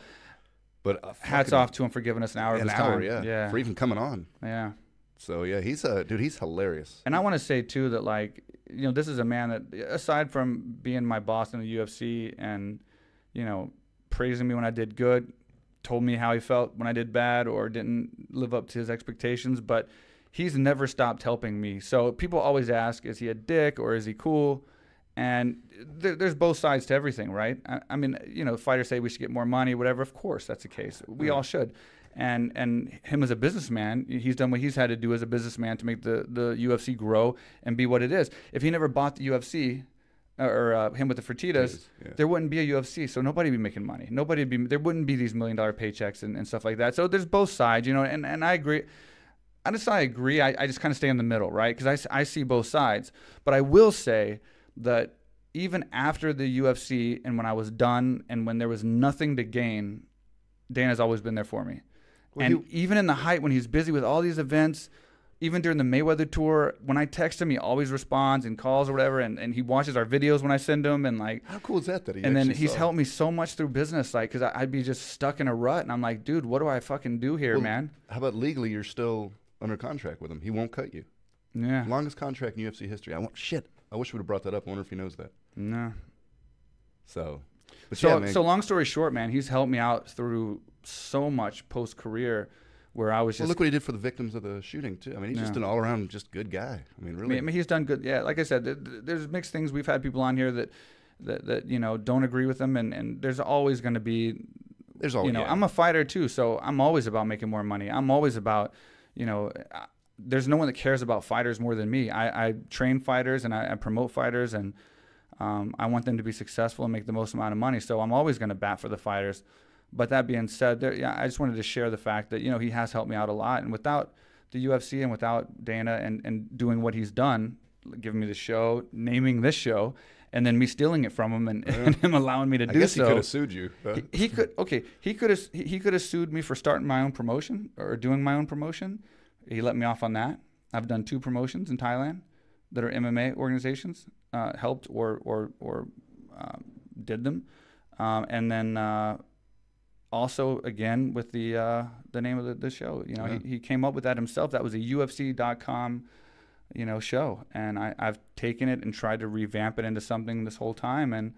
but hats off to him for giving us an hour of his time. Yeah, for even coming on. Yeah. So yeah, he's hilarious. And I want to say too that like this is a man that aside from being my boss in the UFC and praising me when I did good, told me how he felt when I did bad or didn't live up to his expectations, but he's never stopped helping me. So people always ask, is he a dick or is he cool? And there's both sides to everything, right? I mean, fighters say we should get more money, whatever. Of course, that's the case. We all should. And him as a businessman, he's done what he's had to do as a businessman to make the UFC grow and be what it is. If he never bought the UFC, or him with the Fertitas, there wouldn't be a UFC, so nobody would be making money. There wouldn't be these $1 million paychecks and stuff like that. So there's both sides, and I agree. I just kind of stay in the middle, right? Because I see both sides. But I will say that even after the UFC and when I was done and when there was nothing to gain, Dana's always been there for me. Well, even in the height when he's busy with all these events, even during the Mayweather tour, when I text him, he always responds and calls or whatever, and he watches our videos when I send him, and like. How cool is that? And then he's helped me so much through business, like, because I'd be just stuck in a rut, and I'm like, dude, what do I fucking do here, man? How about legally? You're still under contract with him. He won't cut you. Yeah. Longest contract in UFC history. I wish we would have brought that up. I wonder if he knows that. No. So long story short, man, he's helped me out through so much post career. Where I was just look what he did for the victims of the shooting too. I mean, he's just an all-around just good guy. I mean, really. I mean, he's done good. Yeah, like I said, there's mixed things. We've had people on here that don't agree with him, and there's always going to be. There's always. I'm a fighter too, so I'm always about making more money. I'm always about, there's no one that cares about fighters more than me. I train fighters and I promote fighters, and I want them to be successful and make the most amount of money. So I'm always going to bat for the fighters. But that being said, I just wanted to share the fact that, he has helped me out a lot. And without the UFC and without Dana and doing what he's done, giving me the show, naming this show, and then me stealing it from him and him allowing me to do so. I guess he could have sued you. He could have sued me for starting my own promotion or doing my own promotion. He let me off on that. I've done 2 promotions in Thailand that are MMA organizations, helped or did them. And then... also, again, with the name of the show, he came up with that himself. That was a UFC.com, show, and I've taken it and tried to revamp it into something this whole time, and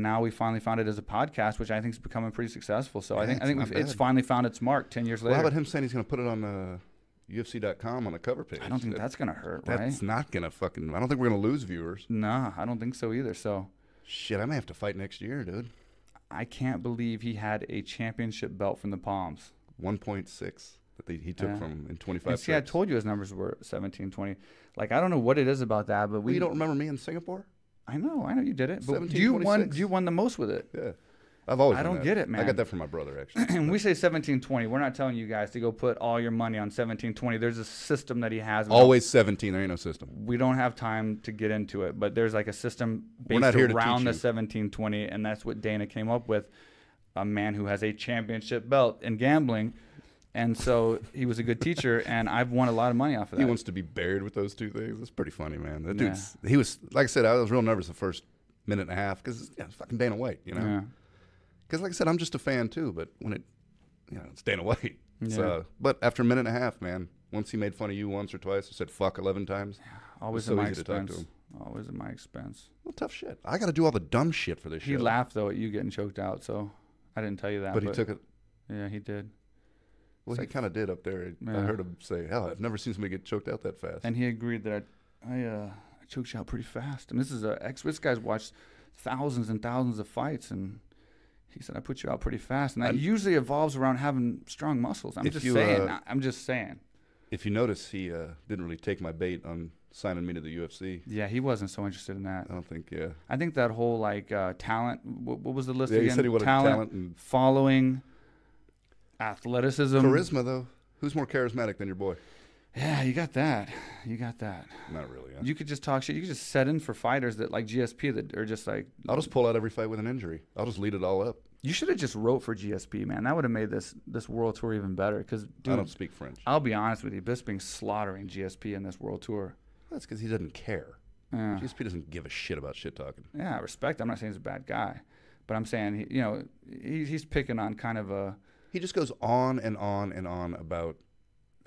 now we finally found it as a podcast, which I think is becoming pretty successful. So I think it's finally found its mark 10 years later. How about him saying he's going to put it on UFC.com on the cover page? I don't think that's going to hurt, right? That's not going to fucking. I don't think we're going to lose viewers. Nah, I don't think so either. So shit, I may have to fight next year, dude. I can't believe he had a championship belt from the Palms. 1.6 that he took from in 25 See, I told you his numbers were 17, 20. Like, I don't know what it is about that, but you don't remember me in Singapore? I know you did it. But 17, you won the most with it. Yeah. I've always I don't get it, man. I got that from my brother, actually. And we say 17-20. We're not telling you guys to go put all your money on 17-20. There's a system that he has. Always 17. There ain't no system. We don't have time to get into it, but there's like a system based around the 17-20, and that's what Dana came up with. A man who has a championship belt in gambling, and so he was a good teacher, and I've won a lot of money off of that. He wants to be buried with those 2 things. That's pretty funny, man. That dude's. He was, like I said, I was real nervous the first minute and a half because it's fucking Dana White, Yeah. Because, like I said, I'm just a fan too. But when it's Dana White. Yeah. So, but after a minute and a half, man, once he made fun of you once or twice, or said fuck 11 times. Yeah, always so at my easy expense. to talk to him. Always at my expense. Well, tough shit. I got to do all the dumb shit for this show. He laughed though at you getting choked out, so I didn't tell you that. But he took it. Yeah, he did. Well, he kind of did up there. I heard him say, "Hell, I've never seen somebody get choked out that fast." And he agreed that I choked you out pretty fast. And this guy's watched thousands and thousands of fights, and he said I put you out pretty fast. And that usually evolves around having strong muscles. I'm just saying. If you notice, he didn't really take my bait on signing me to the UFC. Yeah, he wasn't so interested in that. I don't think. Yeah. I think that whole like talent. What was the list Yeah, again? he said he wanted talent and following. Athleticism. Charisma, though. Who's more charismatic than your boy? Yeah, you got that. You got that. Not really. Huh? You could just talk shit. You could just set in for fighters that like GSP that are just like. I'll just pull out every fight with an injury. I'll just lead it all up. You should have just wrote for GSP, man. That would have made this world tour even better. Because I don't speak French. I'll be honest with you. Bisping's slaughtering GSP in this world tour. That's because he doesn't care. Yeah. GSP doesn't give a shit about shit talking. Yeah, I respect. I'm not saying he's a bad guy, but I'm saying he's picking on kind of a. He just goes on and on and on about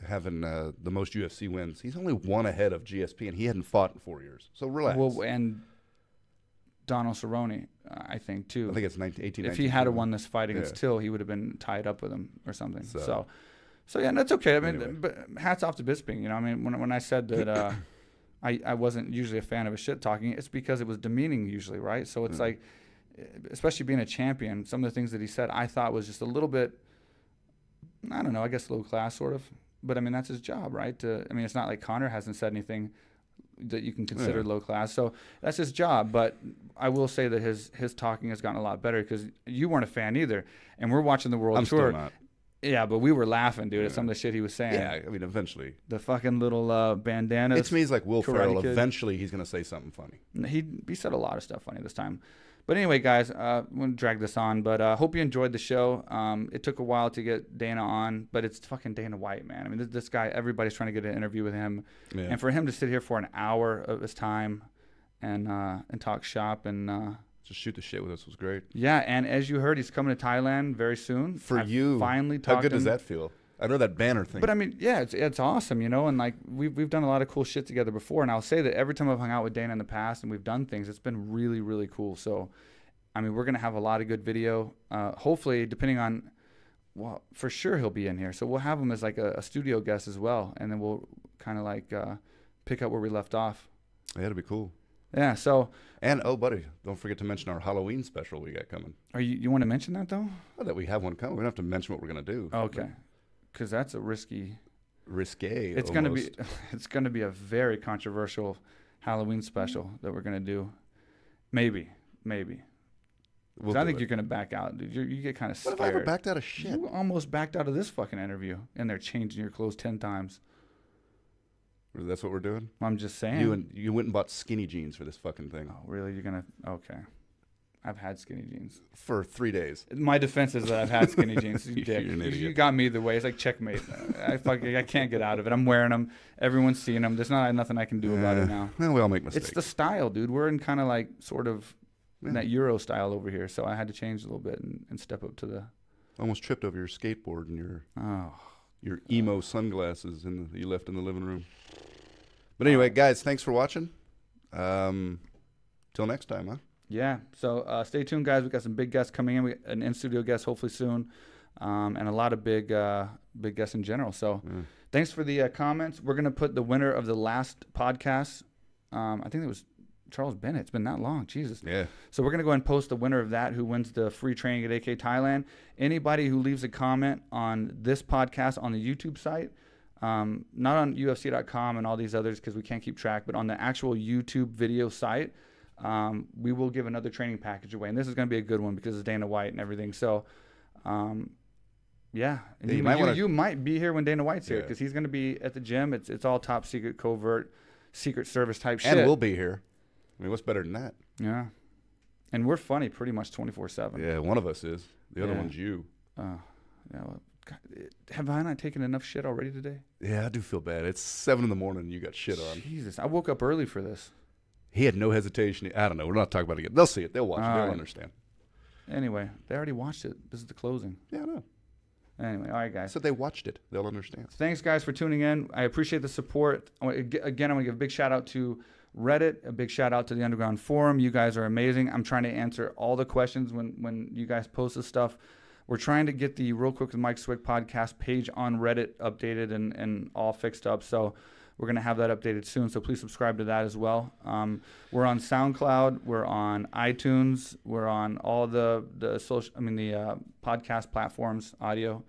having the most UFC wins. He's only one ahead of GSP, and he hadn't fought in 4 years. So relax. Well, and Donald Cerrone, I think, too. I think it's 18. If he had won this fight against Till, he would have been tied up with him or something. So yeah, that's okay. I mean, anyway. But hats off to Bisping. I mean, when I said that I wasn't usually a fan of his shit talking, it's because it was demeaning usually, right? So it's like, especially being a champion, some of the things that he said I thought was just a little bit, I don't know, I guess low class sort of. But I mean, that's his job, right? It's not like Conor hasn't said anything that you can consider low class. So that's his job. But I will say that his talking has gotten a lot better because you weren't a fan either. And we're watching the world tour. Still not. Yeah, but we were laughing, dude, at some of the shit he was saying. Yeah, I mean, eventually. The fucking little bandanas. It's me. He's like Will Ferrell. Eventually, he's going to say something funny. He said a lot of stuff funny this time. But anyway, guys, I'm going to drag this on. But I hope you enjoyed the show. It took a while to get Dana on, but it's fucking Dana White, man. I mean, this guy, everybody's trying to get an interview with him. Yeah. And for him to sit here for an hour of his time and talk shop and just shoot the shit with us was great. Yeah, and as you heard, he's coming to Thailand very soon. You. Finally how good does that feel? I know that banner thing. But I mean, yeah, it's awesome, and like we've done a lot of cool shit together before, and I'll say that every time I've hung out with Dana in the past and we've done things, it's been really, really cool. So, I mean, we're gonna have a lot of good video. Hopefully, depending on, well, for sure he'll be in here. So we'll have him as like a studio guest as well, and then we'll kind of like pick up where we left off. Yeah, that'd be cool. Yeah. So. And oh, buddy, don't forget to mention our Halloween special we got coming. Are you want to mention that though? Well, that we have one coming. We don't have to mention what we're gonna do. Okay. Because that's a risque. It's gonna be a very controversial Halloween special that we're gonna do. Maybe. I think you're gonna back out, dude. You get kind of scared. What if I ever backed out of shit? You almost backed out of this fucking interview, and they're changing your clothes 10 times. That's what we're doing? I'm just saying. You went and bought skinny jeans for this fucking thing. Oh, really? You're gonna? Okay. I've had skinny jeans for 3 days. My defense is that I've had skinny jeans. You dick. You're an idiot. You got me either way. It's like checkmate. I can't get out of it. I'm wearing them. Everyone's seeing them. There's nothing I can do about it now. Well, we all make mistakes. It's the style, dude. We're in kind of like sort of that Euro style over here. So I had to change a little bit and step up to the. Almost tripped over your skateboard and your emo sunglasses that you left in the living room. But anyway, guys, thanks for watching. Till next time, huh? Yeah. So stay tuned, guys. We got some big guests coming in. An in-studio guest hopefully soon, and a lot of big guests in general. So thanks for the comments. We're gonna put the winner of the last podcast. I think it was Charles Bennett. It's been that long. Jesus. Yeah. So we're gonna go ahead and post the winner of that, who wins the free training at AKA Thailand. Anybody who leaves a comment on this podcast on the YouTube site. Not on UFC.com and all these others because we can't keep track, but on the actual YouTube video site, we will give another training package away. And this is going to be a good one because it's Dana White and everything. So, yeah. And you might be here when Dana White's here because he's going to be at the gym. It's all top secret, covert, secret service type shit. And we'll be here. I mean, what's better than that? Yeah. And we're funny pretty much 24/7. Yeah, one of us is. The other one's you. Yeah, well, God, have I not taken enough shit already today? Yeah, I do feel bad. It's 7 in the morning and you got shit on. Jesus, I woke up early for this. He had no hesitation. I don't know. We're not talking about it again. They'll see it. They'll watch it. They'll understand. Anyway, they already watched it. This is the closing. Yeah, I know. Anyway, all right, guys. So they watched it. They'll understand. Thanks, guys, for tuning in. I appreciate the support. Again, I want to give a big shout-out to Reddit, a big shout-out to the Underground Forum. You guys are amazing. I'm trying to answer all the questions when you guys post this stuff. We're trying to get the Real Quick with Mike Swick podcast page on Reddit updated and all fixed up. So we're going to have that updated soon. So please subscribe to that as well. We're on SoundCloud. We're on iTunes. We're on all the podcast platforms, audio.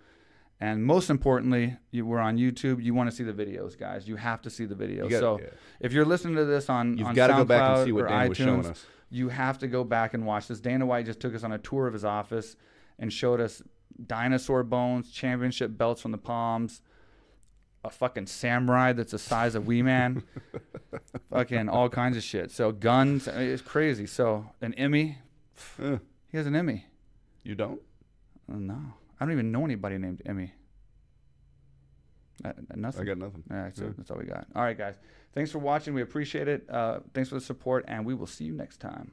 And most importantly, we're on YouTube. You want to see the videos, guys. You have to see the videos. If you're listening to this on you've got to go back and see what Dana was showing iTunes, us. you have to go back and watch this. Dana White just took us on a tour of his office and showed us dinosaur bones, championship belts from the palms, a fucking samurai that's the size of Wee Man, fucking all kinds of shit. So guns, it's crazy. So an Emmy, he has an Emmy. You don't? No, I don't even know anybody named Emmy. Nothing. I got nothing. All right, so that's all we got. All right, guys. Thanks for watching. We appreciate it. Thanks for the support, and we will see you next time.